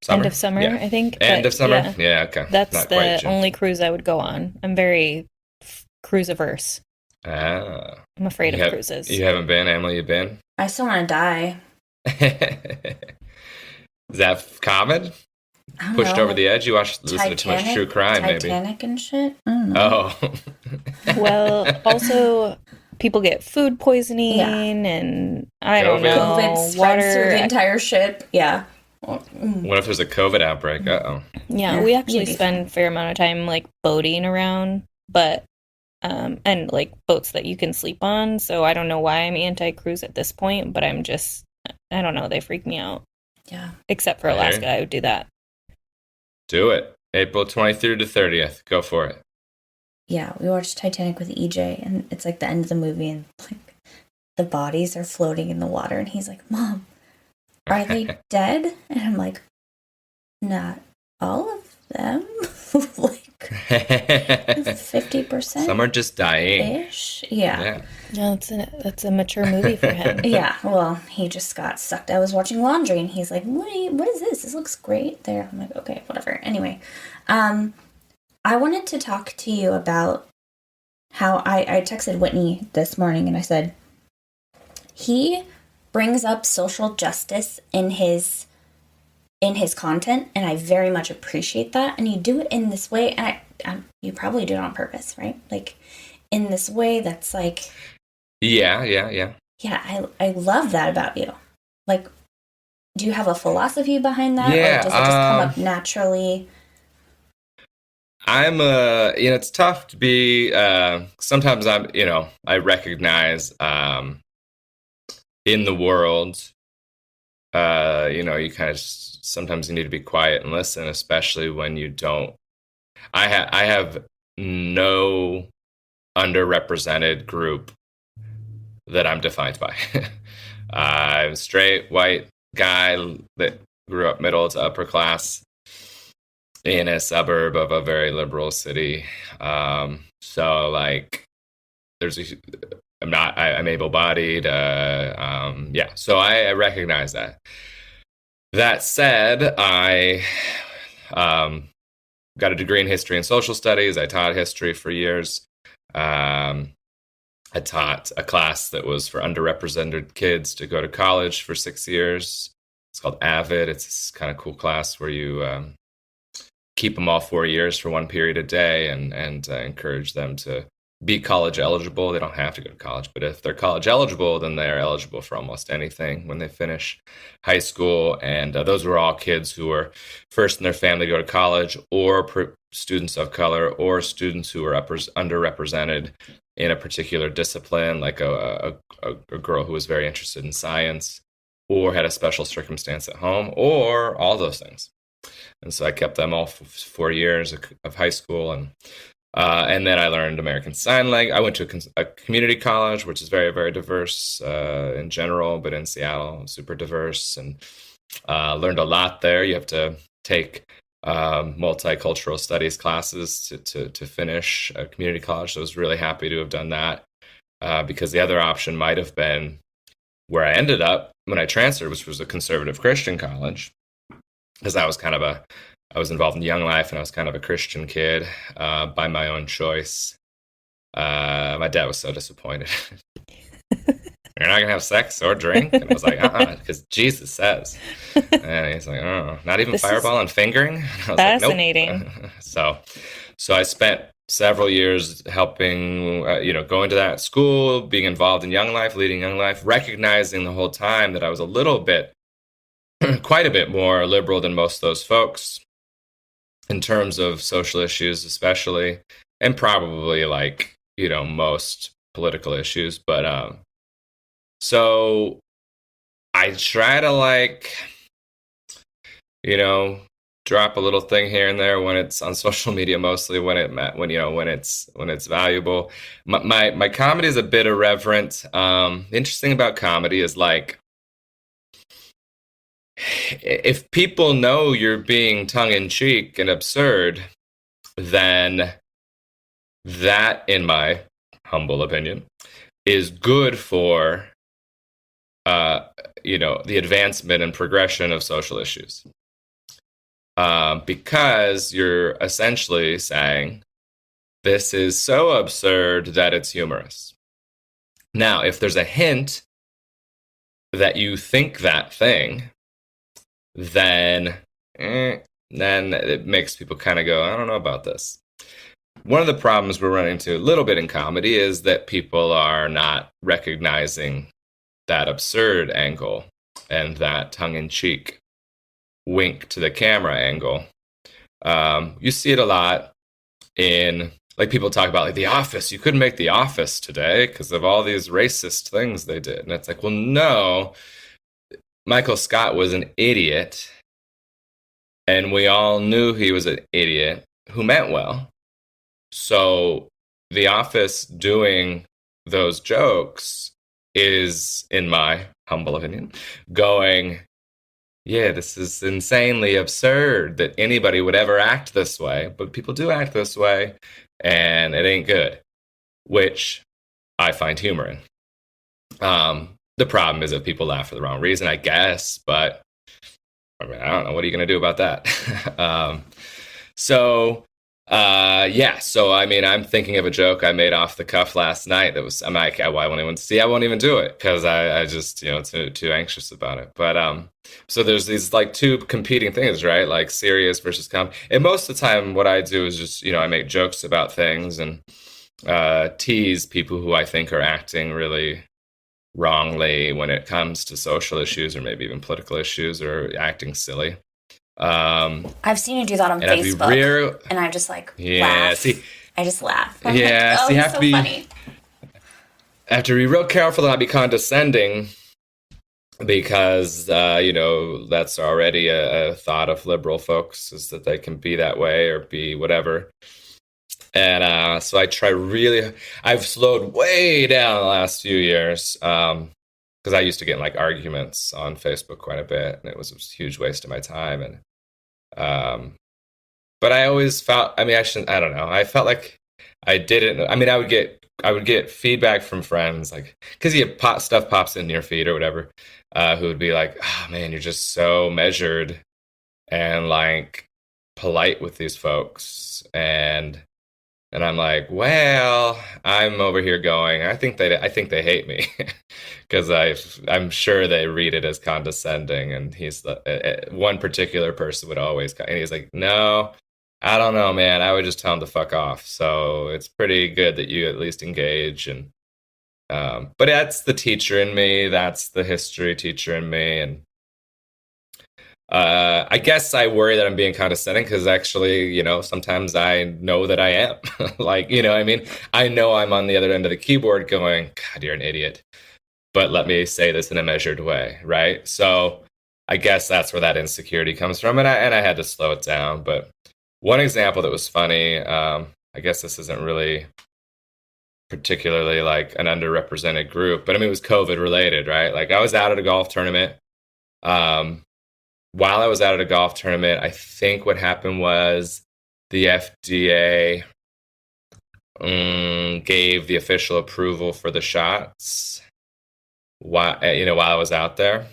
S3: Summer?
S2: End of summer,
S3: Yeah.
S2: I think.
S3: End
S2: but
S3: of summer?
S2: yeah,
S3: Yeah, okay.
S2: that's
S3: Not quite
S2: the
S3: June.
S2: only cruise I would go on. I'm very cruise averse.
S3: Ah.
S2: I'm afraid of cruises.
S3: You haven't been, Emily? You've been?
S1: I still want to die.
S3: Is that common?
S1: I don't
S3: Pushed
S1: know,
S3: over the edge? You listen to too much true crime, maybe.
S1: Titanic and shit. I don't know.
S3: Oh.
S2: Well, also people get food poisoning and I don't know.
S1: COVID spreads through the entire ship. Yeah.
S3: What if there's a COVID outbreak? Uh-oh.
S2: Yeah, we actually spend a fair amount of time like boating around, but and like boats that you can sleep on. So I don't know why I'm anti-cruise at this point, but I'm just, I don't know, they freak me out.
S1: Yeah.
S2: Except for Alaska, I would do that.
S3: Do it. April 23rd to 30th. Go for it.
S1: Yeah, we watched Titanic with EJ, and it's like the end of the movie, and like the bodies are floating in the water, and he's like, "Mom, are they dead?" And I'm like, "Not all of them." Like 50%.
S3: Some are just dying.
S1: Ish. Yeah.
S2: No, that's a mature movie for him.
S1: Yeah. Well, he just got sucked. I was watching laundry, and he's like, "What is this? This looks great." There. I'm like, "Okay, whatever." Anyway, I wanted to talk to you about how I texted Whitney this morning, and I said, he brings up social justice in his content, and I very much appreciate that. And you do it in this way, and you probably do it on purpose, right? Like in this way that's like,
S3: yeah.
S1: Yeah, I love that about you. Like, do you have a philosophy behind that,
S3: yeah,
S1: or does it just come up naturally?
S3: I'm it's tough to be. Sometimes I recognize in the world, you kind of sometimes you need to be quiet and listen, especially when you don't. I have no underrepresented group that I'm defined by. I'm a straight white guy that grew up middle to upper class in a suburb of a very liberal city. So like I'm able-bodied. So I recognize that. That said, I got a degree in history and social studies. I taught history for years. I taught a class that was for underrepresented kids to go to college for 6 years. It's called AVID. It's this kind of cool class where you keep them all 4 years for one period a day and encourage them to be college eligible. They don't have to go to college, but if they're college eligible, then they're eligible for almost anything when they finish high school. And those were all kids who were first in their family to go to college, or students of color, or students who were underrepresented in a particular discipline, like a girl who was very interested in science, or had a special circumstance at home, or all those things. And so I kept them all 4 years of high school, and then I learned American Sign Language. I went to a community college, which is very, very diverse in general, but in Seattle, super diverse, and learned a lot there. You have to take multicultural studies classes to finish a community college. So I was really happy to have done that because the other option might have been where I ended up when I transferred, which was a conservative Christian college, because I was involved in Young Life, and I was kind of a Christian kid by my own choice. My dad was so disappointed. You're not going to have sex or drink? And I was like, because Jesus says. And he's like, oh, not even fireball and fingering? And I was
S2: fascinating.
S3: Like, nope. So I spent several years helping, going to that school, being involved in Young Life, leading Young Life, recognizing the whole time that I was quite a bit more liberal than most of those folks in terms of social issues, especially, and probably most political issues. But so I try to drop a little thing here and there when it's on social media, mostly when it's valuable. My comedy is a bit irreverent. The interesting about comedy is like, if people know you're being tongue-in-cheek and absurd, then that, in my humble opinion, is good for the advancement and progression of social issues. Because you're essentially saying, this is so absurd that it's humorous. Now, if there's a hint that you think that thing, then it makes people kind of go, I don't know about this. One of the problems we're running into a little bit in comedy is that people are not recognizing that absurd angle and that tongue-in-cheek wink to the camera angle. You see it a lot in, like, people talk about, like, The Office. You couldn't make The Office today because of all these racist things they did. And it's like, well, no, Michael Scott was an idiot, and we all knew he was an idiot who meant well. So The Office doing those jokes is, in my humble opinion, going, yeah, this is insanely absurd that anybody would ever act this way, but people do act this way, and it ain't good, which I find humor in. The problem is that people laugh for the wrong reason, I guess, but I mean, I don't know. What are you going to do about that? So I mean, I'm thinking of a joke I made off the cuff last night that was, I'm like, I won't even do it because I just, too anxious about it. But so there's these like two competing things, right? Like serious versus comedy. And most of the time what I do is just, I make jokes about things and tease people who I think are acting really wrongly when it comes to social issues or maybe even political issues or acting silly.
S1: I've seen you do that on Facebook, and I just laugh. I just laugh. I'm
S3: you have to be funny. I have to be real careful to not be condescending because that's already a thought of liberal folks, is that they can be that way or be whatever. And so I try really. I've slowed way down the last few years because I used to get in like arguments on Facebook quite a bit, and it was a huge waste of my time. And but I always felt, I don't know. I felt like I didn't. I mean, I would get feedback from friends, like, because stuff pops in your feed or whatever, who would be like, "Oh man, you're just so measured and like polite with these folks," and I'm like, well, I'm over here going, I think they hate me because I'm sure they read it as condescending. And he's one particular person would always, and he's like, no, I don't know, man. I would just tell him to fuck off. So it's pretty good that you at least engage. And but that's the teacher in me. That's the history teacher in me. And I guess I worry that I'm being condescending because actually, sometimes I know that I am. Like, I mean, I know I'm on the other end of the keyboard going, God, you're an idiot. But let me say this in a measured way, right? So I guess that's where that insecurity comes from. And I had to slow it down. But one example that was funny, I guess this isn't really particularly like an underrepresented group, but I mean, it was COVID related, right? Like I was out at a golf tournament. While I was out at a golf tournament, I think what happened was the FDA gave the official approval for the shots while I was out there.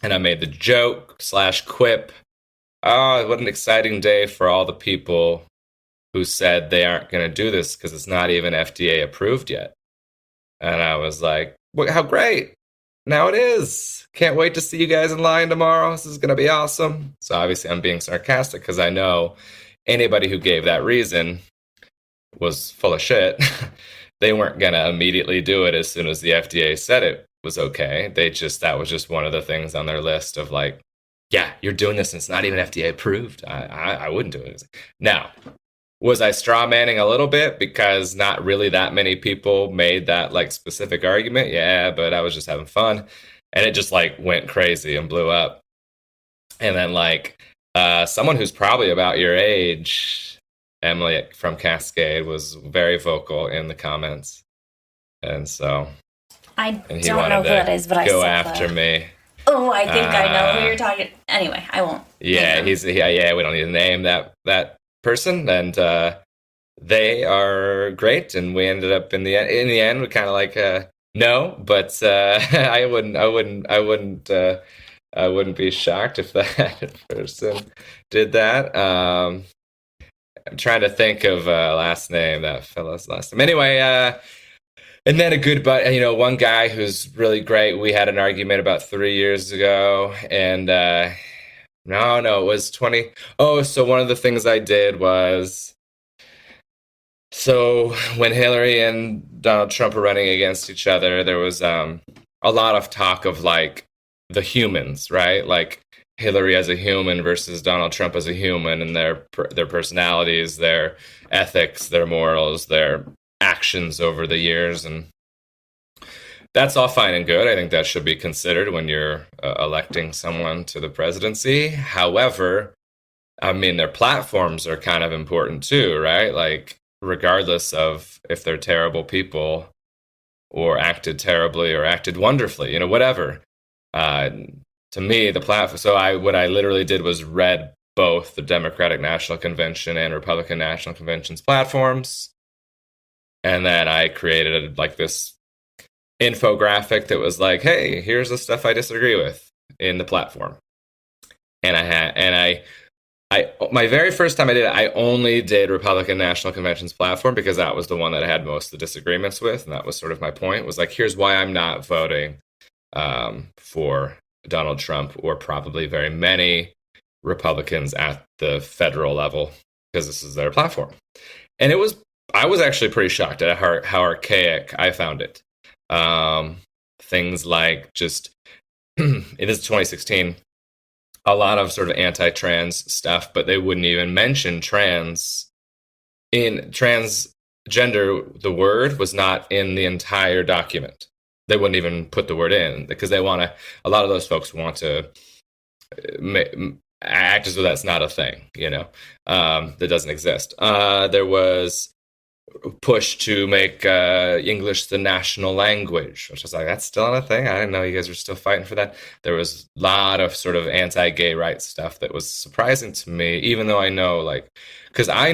S3: And I made the joke / quip, oh, what an exciting day for all the people who said they aren't going to do this because it's not even FDA approved yet. And I was like, well, how great. Now it is. Can't wait to see you guys in line tomorrow. This is going to be awesome. So obviously I'm being sarcastic because I know anybody who gave that reason was full of shit. They weren't going to immediately do it as soon as the FDA said it was okay. That was just one of the things on their list of like, yeah, you're doing this and it's not even FDA approved. I wouldn't do it. Now, was I straw manning a little bit because not really that many people made that like specific argument? Yeah, but I was just having fun. And it just like went crazy and blew up. And then like someone who's probably about your age, Emilie from Cascade, was very vocal in the comments, and he
S1: don't know
S3: wanted
S1: who that
S3: to
S1: is, but I
S3: go
S1: saw
S3: after
S1: that.
S3: me.
S1: Oh, I think I know who you're talking. Anyway, I won't.
S3: Yeah, we don't need to name that person, and they are great, and we ended up in the end we kind of like no, but I wouldn't be shocked if that person did that. I'm trying to think of last name, that fellow's last name. Anyway, and then one guy who's really great. We had an argument about 3 years ago, and no, it was 20. Oh, so one of the things I did was, so when Hillary and Donald Trump were running against each other, there was a lot of talk of like the humans, right? Like Hillary as a human versus Donald Trump as a human, and their personalities, their ethics, their morals, their actions over the years, and that's all fine and good. I think that should be considered when you're electing someone to the presidency. However, I mean, their platforms are kind of important too, right? Like, regardless of if they're terrible people or acted terribly or acted wonderfully, whatever. To me, the platform. So what I literally did was read both the Democratic National Convention and Republican National Convention's platforms, and then I created like this infographic that was like, "Hey, here's the stuff I disagree with in the platform." And my very first time I did it, I only did Republican National Convention's platform because that was the one that I had most of the disagreements with, and that was sort of my point. Was like, here's why I'm not voting for Donald Trump, or probably very many Republicans at the federal level, because this is their platform. And I was actually pretty shocked at how archaic I found it. Things like just, it is 2016, a lot of sort of anti-trans stuff, but they wouldn't even mention transgender. The word was not in the entire document. They wouldn't even put the word in because a lot of those folks want to act as though that's not a thing, that doesn't exist. There was push to make English the national language, which was like, that's still not a thing. I didn't know you guys were still fighting for that. There was a lot of sort of anti-gay rights stuff that was surprising to me, even though I know, because a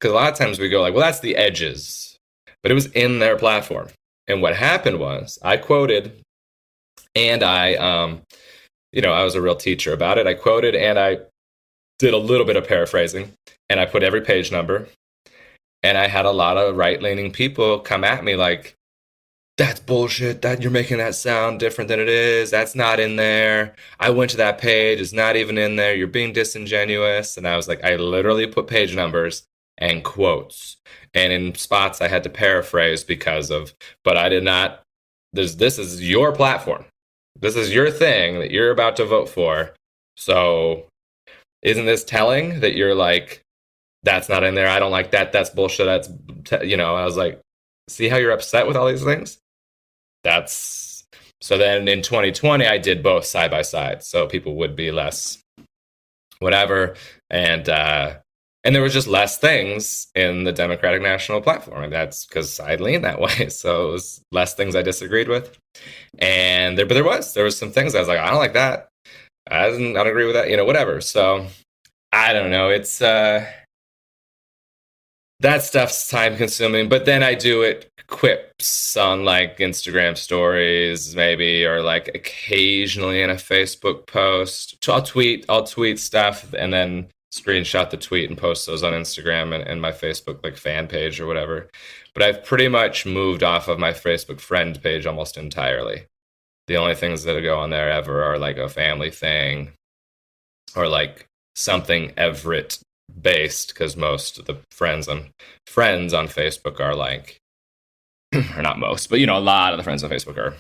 S3: lot of times we go like, well, that's the edges, but it was in their platform. And what happened was I quoted, and I was a real teacher about it. I quoted and I did a little bit of paraphrasing, and I put every page number. And I had a lot of right-leaning people come at me like, that's bullshit, that you're making that sound different than it is. That's not in there. I went to that page. It's not even in there. You're being disingenuous. And I was like, I literally put page numbers and quotes. And in spots I had to paraphrase but I did not. This is your platform. This is your thing that you're about to vote for. So isn't this telling that you're like, that's not in there. I don't like that. That's bullshit. I was like, see how you're upset with all these things? So then in 2020, I did both side by side. So people would be less whatever. And there was just less things in the Democratic National platform. And that's because I lean that way. So it was less things I disagreed with. And there was some things I was like, I don't like that. I don't agree with that, whatever. So I don't know. It's, that stuff's time consuming, but then I do it quips on like Instagram stories maybe, or like occasionally in a Facebook post. I'll tweet stuff and then screenshot the tweet and post those on Instagram and my Facebook like fan page or whatever. But I've pretty much moved off of my Facebook friend page almost entirely. The only things that go on there ever are like a family thing or like something Everett based, because most of the friends on Facebook are like, or not most, but a lot of the friends on Facebook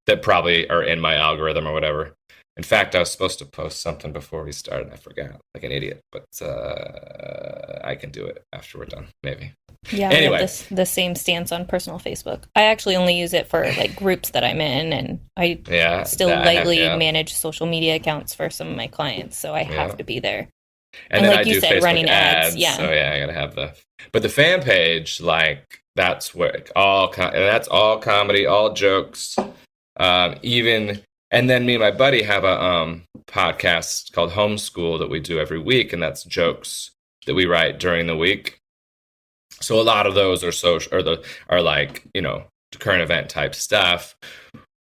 S3: that probably are in my algorithm or whatever. In fact, I was supposed to post something before we started, and I forgot, like an idiot. But I can do it after we're done, maybe.
S2: Yeah,
S3: Anyway.
S2: we have the same stance on personal Facebook. I actually only use it for like groups that I'm in, and I still lightly manage social media accounts for some of my clients, so I have to be there.
S3: And then
S2: like
S3: I
S2: you
S3: do
S2: said,
S3: Facebook
S2: running ads.
S3: So yeah, I gotta have but the fan page, like that's where that's all comedy, all jokes, even. And then me and my buddy have a podcast called Homeschool that we do every week, and that's jokes that we write during the week. So a lot of those are social, are like, you know, current event type stuff,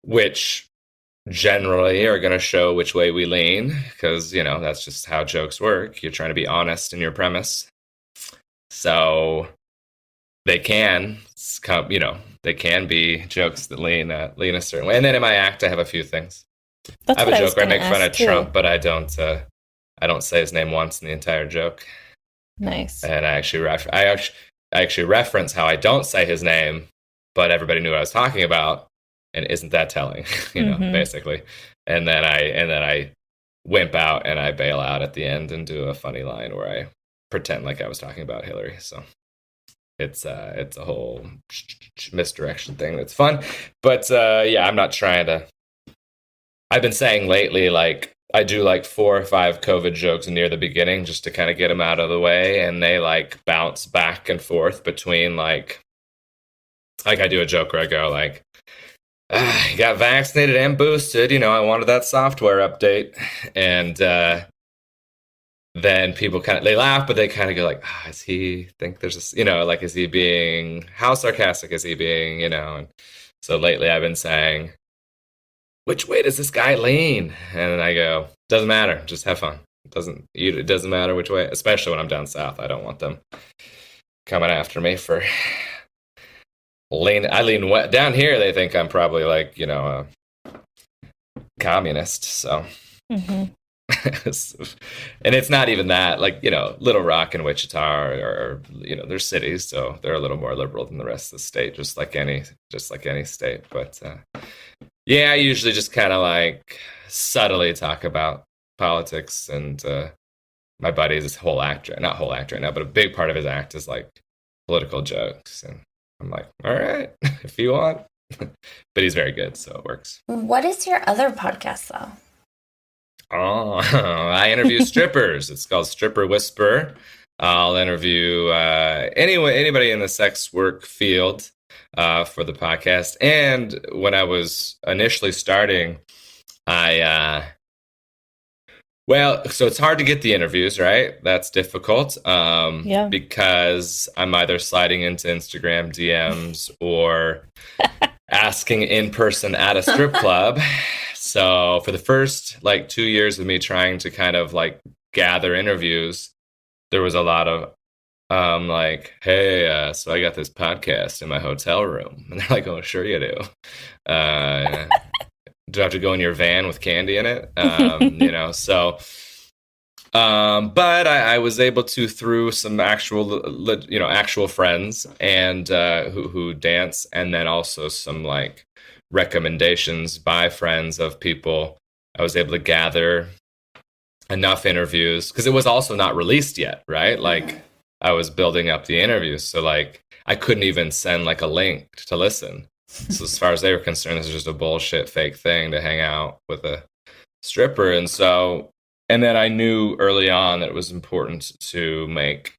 S3: which generally are going to show which way we lean, because, you know, that's just how jokes work. You're trying to be honest in your premise. So they can come, you know, they can be jokes that lean a certain way. And then in my act, I have a few things. I have a joke where I make fun of Trump, but I don't say his name once in the entire joke.
S2: Nice.
S3: And I actually reference how I don't say his name, but everybody knew what I was talking about. And isn't that telling, you know, basically. And then I wimp out and I bail out at the end and do a funny line where I pretend like I was talking about Hillary. So it's a whole misdirection thing that's fun. But yeah, I'm not trying to. I've been saying lately, like, I do like 4 or 5 COVID jokes near the beginning just to kind of get them out of the way. And they like bounce back and forth between like I do a joke where I go like, got vaccinated and boosted, you know, I wanted that software update. And then people they laugh, but they kind of go like, is he think there's a, you know, like, is he being, how sarcastic is he being, you know? And so lately I've been saying, which way does this guy lean? And I go, doesn't matter, just have fun. It doesn't matter which way, especially when I'm down south. I don't want them coming after me for I lean west. Down here, they think I'm probably like, you know, a communist. So, and it's not even that. Like, you know, Little Rock and Wichita are, you know, they're cities, so they're a little more liberal than the rest of the state, just like any state. But yeah, I usually just kind of like subtly talk about politics, and my buddy's not whole act right now, but a big part of his act is like political jokes, and I'm like, all right, if you want. But he's very good, so it works.
S1: What is your other podcast, though?
S3: Oh, I interview strippers. It's called Stripper Whisper. I'll interview anybody in the sex work field for the podcast. And when I was initially starting, so it's hard to get the interviews, right? That's difficult. Because I'm either sliding into Instagram DMs or asking in person at a strip club. So for the first like 2 years of me trying to kind of like gather interviews, there was a lot of like, hey, so I got this podcast in my hotel room. And they're like, oh, sure you do. Do I have to go in your van with candy in it? You know, so, but I was able to, through some actual friends and who dance, and then also some like recommendations by friends of people, I was able to gather enough interviews, because it was also not released yet, right? Like I was building up the interviews, so like I couldn't even send like a link to listen. So as far as they were concerned, this was just a bullshit fake thing to hang out with a stripper. And then I knew early on that it was important to make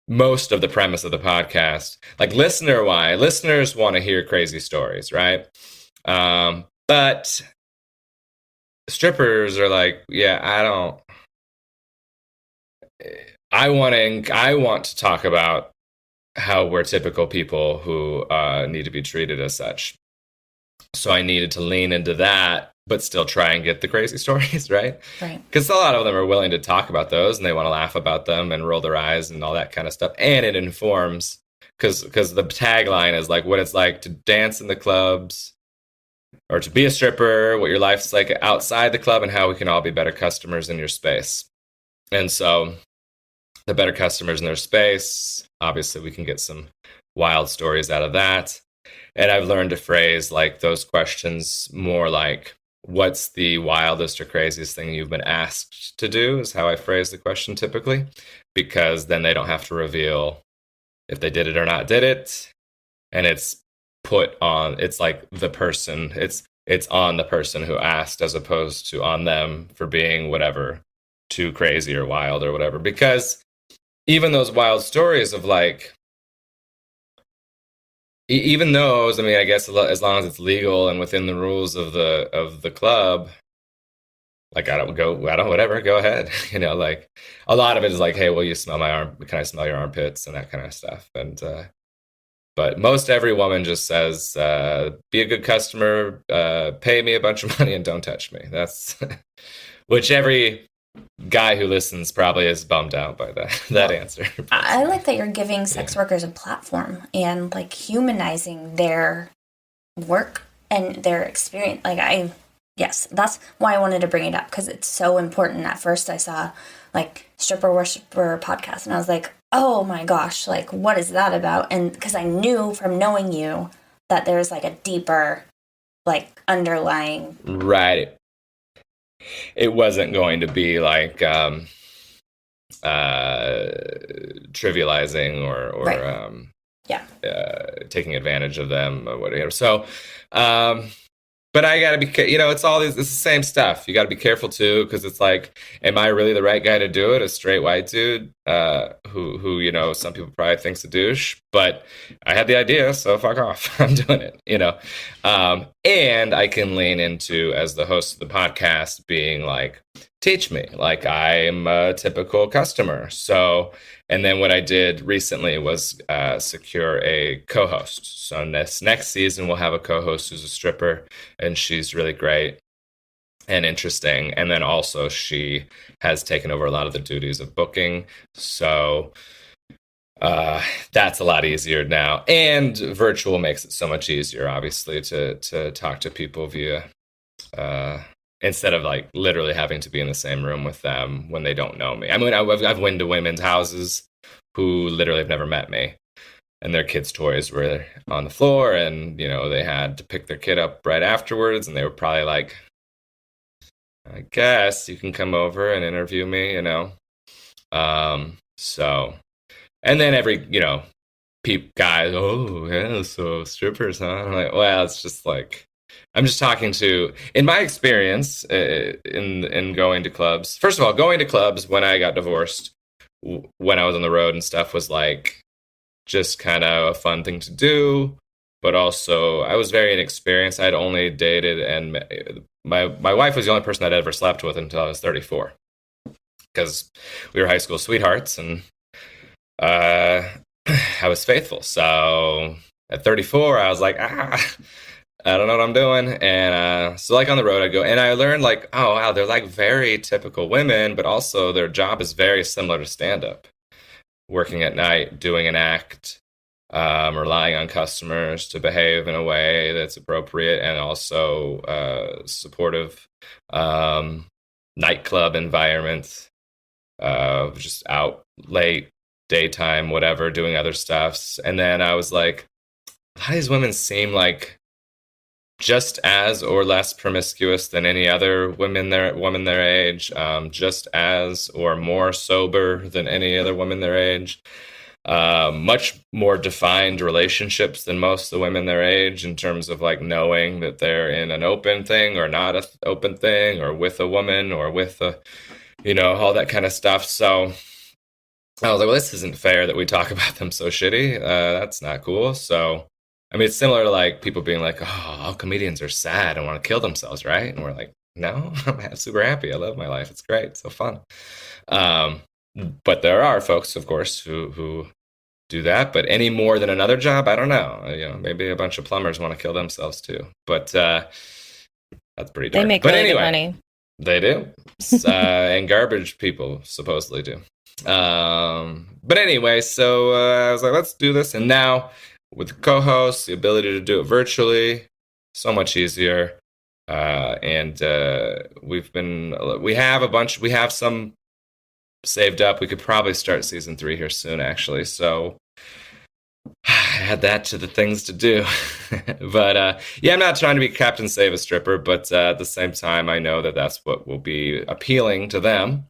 S3: most of the premise of the podcast, like listeners want to hear crazy stories, right? But strippers are like, yeah, I want to talk about how we're typical people who need to be treated as such. So I needed to lean into that, but still try and get the crazy stories, right?
S1: Right.
S3: Because a lot of them are willing to talk about those, and they want to laugh about them and roll their eyes and all that kind of stuff. And it informs, because the tagline is like what it's like to dance in the clubs or to be a stripper, what your life's like outside the club, and how we can all be better customers in your space. And so the better customers in their space, obviously we can get some wild stories out of that. And I've learned to phrase like those questions more like, what's the wildest or craziest thing you've been asked to do, is how I phrase the question typically, because then they don't have to reveal if they did it or not did it. And it's like the person, it's on the person who asked as opposed to on them for being whatever, too crazy or wild or whatever. Because even those wild stories of like, even those, I mean, I guess as long as it's legal and within the rules of the club, like whatever, go ahead. Like a lot of it is like, hey, will you smell my arm? Can I smell your armpits and that kind of stuff? And but most every woman just says, be a good customer, pay me a bunch of money, and don't touch me. That's which every guy who listens probably is bummed out by that answer.
S1: I like that you're giving sex workers a platform and like humanizing their work and their experience. Yes, that's why I wanted to bring it up, because it's so important. At first I saw like stripper worshiper podcast and I was like, oh my gosh, like what is that about? And because I knew from knowing you that there's like a deeper like underlying.
S3: Right. It wasn't going to be like trivializing or
S1: right.
S3: Taking advantage of them or whatever. So, but I gotta be, it's all these, it's the same stuff. You gotta be careful too, because it's like, am I really the right guy to do it? A straight white dude, who some people probably think's a douche, but I had the idea, so fuck off. I'm doing it, and I can lean into, as the host of the podcast, being like, teach me, like I'm a typical customer. So, and then what I did recently was secure a co-host. So next season, we'll have a co-host who's a stripper, and she's really great and interesting. And then also she has taken over a lot of the duties of booking. So that's a lot easier now. And virtual makes it so much easier, obviously, to talk to people via instead of like literally having to be in the same room with them when they don't know me. I mean, I've been to women's houses who literally have never met me, and their kids' toys were on the floor, and they had to pick their kid up right afterwards, and they were probably like, I guess you can come over and interview me, so, and then every guys, oh yeah, so strippers, huh? I'm like, well, it's just like, I'm just talking to, in my experience, in going to clubs. First of all, going to clubs when I got divorced, when I was on the road and stuff, was like just kind of a fun thing to do. But also, I was very inexperienced. I'd only dated, and my wife was the only person I'd ever slept with until I was 34, because we were high school sweethearts, and I was faithful. So at 34, I was like, I don't know what I'm doing. And so like on the road I go, and I learned like, oh wow, they're like very typical women, but also their job is very similar to stand-up. Working at night, doing an act, relying on customers to behave in a way that's appropriate, and also supportive nightclub environment, just out late, daytime, whatever, doing other stuffs. And then I was like, a lot of these women seem like just as or less promiscuous than any other woman their age, just as or more sober than any other woman their age, much more defined relationships than most of the women their age, in terms of like knowing that they're in an open thing or not an open thing, or with a woman or with a, all that kind of stuff. So I was like, well, this isn't fair that we talk about them so shitty. That's not cool. So I mean, it's similar to like people being like, oh, all comedians are sad and want to kill themselves, right? And we're like, no, I'm super happy. I love my life. It's great. It's so fun. But there are folks, of course, who do that. But any more than another job, I don't know. Maybe a bunch of plumbers want to kill themselves too. But that's pretty dark.
S2: They make really good money.
S3: They do. And garbage people supposedly do. But anyway, so I was like, let's do this. And now, with the co-host, the ability to do it virtually, so much easier. And we have some saved up. We could probably start season 3 here soon, actually. So add that to the things to do. But yeah, I'm not trying to be Captain Save a Stripper, but at the same time, I know that that's what will be appealing to them.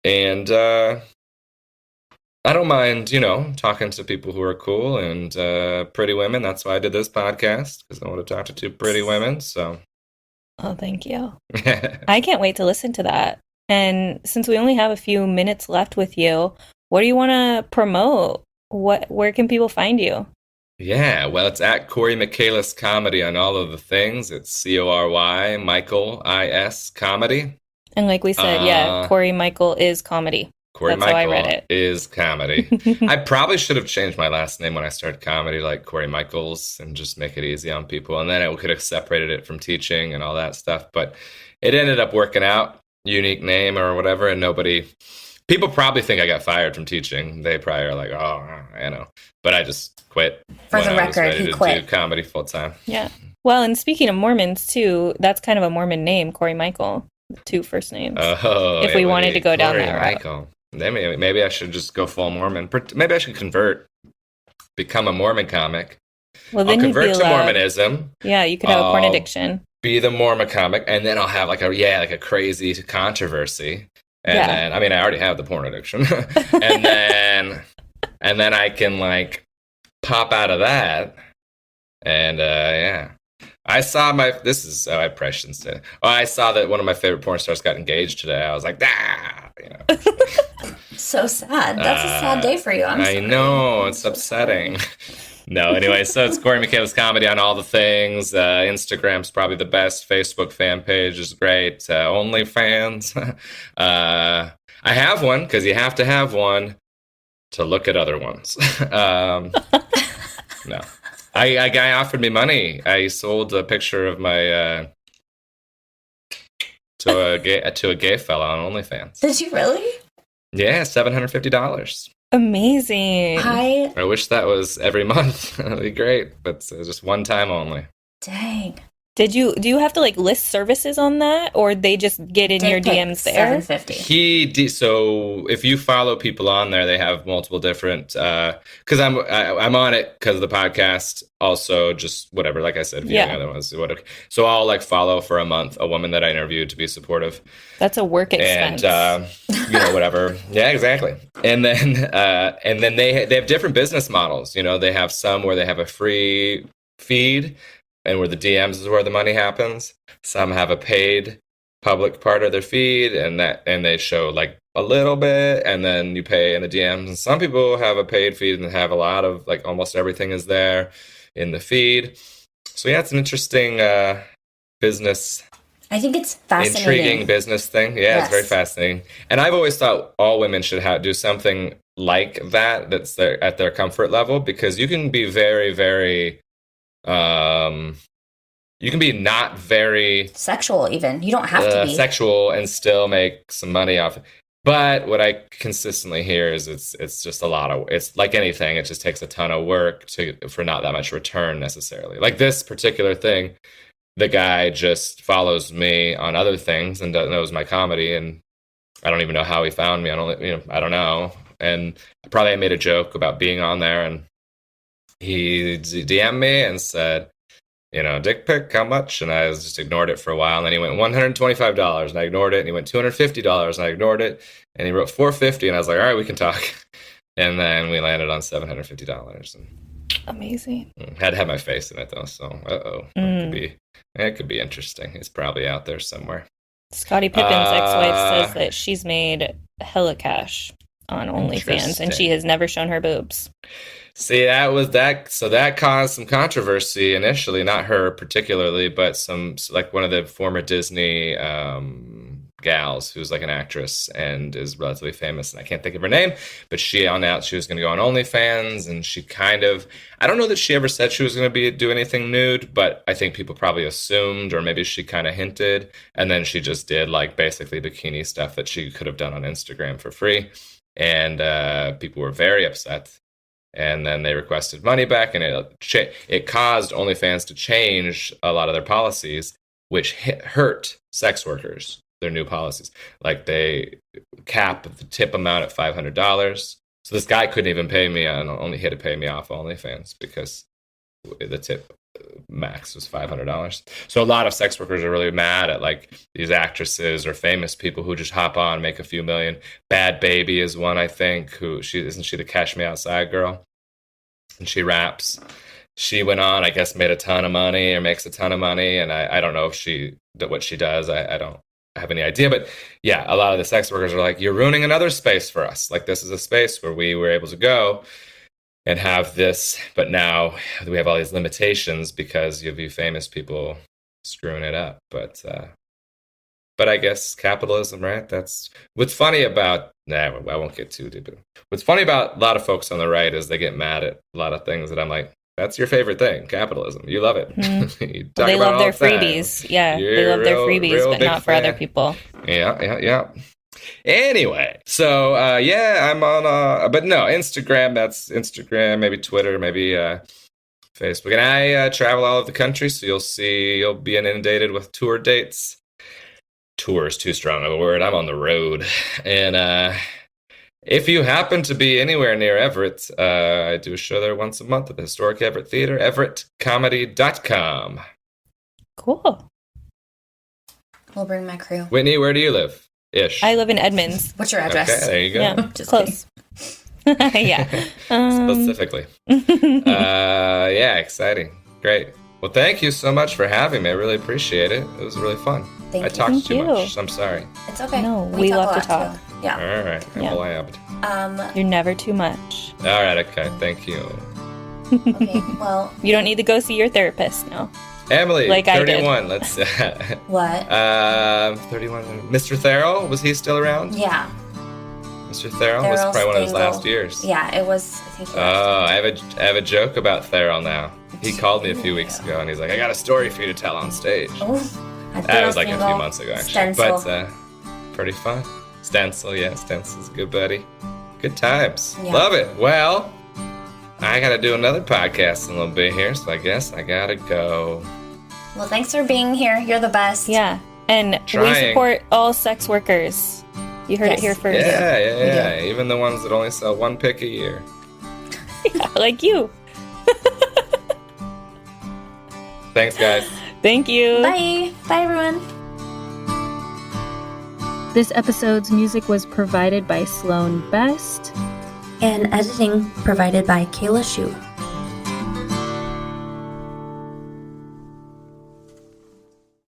S3: And I don't mind, talking to people who are cool and pretty women. That's why I did this podcast, because I want to talk to two pretty women. So,
S2: Oh, thank you. I can't wait to listen to that. And since we only have a few minutes left with you, what do you want to promote? Where can people find you?
S3: Yeah, well, it's at Cory Michaelis Comedy on all of the things. It's Cory Michaelis Comedy.
S2: And like we said, Cory Michael is comedy.
S3: Cory
S2: That's how I read
S3: Michael
S2: it.
S3: is comedy. I probably should have changed my last name when I started comedy, like Cory Michaels, and just make it easy on people. And then I could have separated it from teaching and all that stuff. But it ended up working out, unique name or whatever, and people probably think I got fired from teaching. They probably are like, oh, But I just quit.
S1: For the record, he quit.
S3: Do comedy full time.
S2: Yeah. Well, and speaking of Mormons too, that's kind of a Mormon name, Cory Michael. 2 first names.
S3: Oh,
S2: if we wanted to go down that route.
S3: Michael. Maybe I should just go full Mormon. Maybe I should convert, become a Mormon comic.
S2: Well, then
S3: I'll convert to Mormonism.
S2: Yeah, you could have a porn addiction.
S3: Be the Mormon comic, and then I'll have like a crazy controversy. And then, I already have the porn addiction. and then I can like pop out of that. And yeah. I saw I probably shouldn't say it. I saw that one of my favorite porn stars got engaged today. I was like,
S1: So sad. That's a sad day for you.
S3: I know, it's upsetting. No, anyway, so it's Cory Michaelis Comedy on all the things. Instagram's probably the best. Facebook fan page is great. OnlyFans. I have one, because you have to have one to look at other ones. No. A guy offered me money. I sold a picture of my to a gay fella on OnlyFans.
S1: Did you really?
S3: Yeah, $750.
S2: Amazing.
S3: I wish that was every month. That'd be great, but it's just one time only.
S1: Dang.
S2: Do you have to like list services on that, or they just get in your DMs there?
S1: $750.
S3: So if you follow people on there, they have multiple different. Because I'm on it because of the podcast. Also, just whatever, like I said, other ones. So I'll like follow for a month a woman that I interviewed to be supportive.
S2: That's a work expense.
S3: And whatever. Yeah, exactly. And then they have different business models. They have some where they have a free feed, and where the DMs is where the money happens. Some have a paid public part of their feed, and they show like a little bit, and then you pay in the DMs. And some people have a paid feed and have a lot of like almost everything is there in the feed. So yeah, it's an interesting business.
S1: I think it's fascinating.
S3: Intriguing business thing. Yeah, yes. It's very fascinating. And I've always thought all women should do something like that that's at their comfort level, because you can be very, very you can be not very
S1: sexual, even. You don't have to be
S3: sexual and still make some money off it. But what I consistently hear is it's just it's like anything, it just takes a ton of work for not that much return necessarily. Like this particular thing, the guy just follows me on other things and knows my comedy, and I don't even know how he found me. I don't know. And probably I made a joke about being on there, and he DM'd me and said, dick pic, how much? And I just ignored it for a while. And then he went $125, and I ignored it. And he went $250, and I ignored it. And he wrote $450, and I was like, all right, we can talk. And then we landed on $750. And
S2: amazing.
S3: Had to have my face in it though, so it could be interesting. It's probably out there somewhere.
S2: Scottie Pippen's ex-wife says that she's made hella cash on OnlyFans, and she has never shown her boobs.
S3: See, that was that. So that caused some controversy initially. Not her particularly, but like one of the former Disney gals who's like an actress and is relatively famous, and I can't think of her name, but she announced she was going to go on OnlyFans, and she I don't know that she ever said she was going to do anything nude, but I think people probably assumed, or maybe she kind of hinted, and then she just did like basically bikini stuff that she could have done on Instagram for free, and people were very upset. And then they requested money back, and it caused OnlyFans to change a lot of their policies, which hurt sex workers, their new policies. Like they cap the tip amount at $500, So this guy couldn't even pay me on, only he had to pay me off OnlyFans because the tip max was $500. So a lot of sex workers are really mad at like these actresses or famous people who just hop on, make a few million. Bad Baby is one, I think, who isn't she the Cash Me Outside girl? And she raps. She went on, I guess, made a ton of money or makes a ton of money. And I don't know if what she does. I don't have any idea. But yeah, a lot of the sex workers are like, you're ruining another space for us. Like, this is a space where we were able to go and have this, but now we have all these limitations because you have you famous people screwing it up. But I guess capitalism, right? That's what's funny about. Nah, I won't get too deep. What's funny about a lot of folks on the right is they get mad at a lot of things that I'm like, that's your favorite thing, capitalism. You love it.
S2: You they love their freebies. Yeah, they love their freebies, but not for other people.
S3: Yeah. Anyway, so I'm on but no, Instagram, that's Instagram, maybe Twitter, maybe Facebook. And I travel all over the country, so you'll be inundated with tour dates. Tour is too strong of a word. I'm on the road. And if you happen to be anywhere near Everett, I do a show there once a month at the Historic Everett Theater, everettcomedy.com.
S2: Cool.
S1: We'll bring my crew.
S3: Whitney, where do you live? Ish.
S2: I live in Edmonds.
S1: What's your address?
S3: Okay, there you go.
S2: Yeah,
S1: Just
S2: close. Yeah.
S3: Specifically. Yeah, exciting. Great. Well, thank you so much for having me. I really appreciate it. It was really fun.
S1: Thank
S3: I
S1: you.
S3: talked too
S2: you.
S3: much. I'm sorry.
S1: It's okay.
S2: No, we love
S1: a
S2: to
S1: lot,
S2: talk.
S1: too. Yeah.
S3: All right. I'm
S2: Yeah.
S3: blabbed.
S2: You're never too much.
S3: All right. Okay. Thank you.
S1: Okay, well.
S2: You don't need to go see your therapist now.
S3: Emily,
S2: Like
S3: 31. Let's.
S1: What?
S3: 31. Mr. Therrell, was he still around?
S1: Yeah.
S3: Mr. Therrell was probably one of his last years.
S1: Yeah, it was. I think.
S3: I have a joke about Therrell now. He called me a few weeks ago, and he's like, "I got a story for you to tell on stage."
S1: Oh,
S3: That was like a few months ago, actually.
S1: Stencil.
S3: But pretty fun. Stencil, yeah, Stencil's a good buddy. Good times.
S1: Yeah.
S3: Love it. Well, I got to do another podcast in a little bit here, so I guess I got to go.
S1: Well, thanks for being here. You're the best.
S2: Yeah. And we
S3: Trying.
S2: support all sex workers. You heard it here first.
S3: Yeah. Even the ones that only sell one pic a year.
S2: Yeah, like you.
S3: Thanks, guys.
S2: Thank you.
S1: Bye. Bye, everyone.
S2: This episode's music was provided by Sloan Best.
S1: And editing provided by Kayla Shu.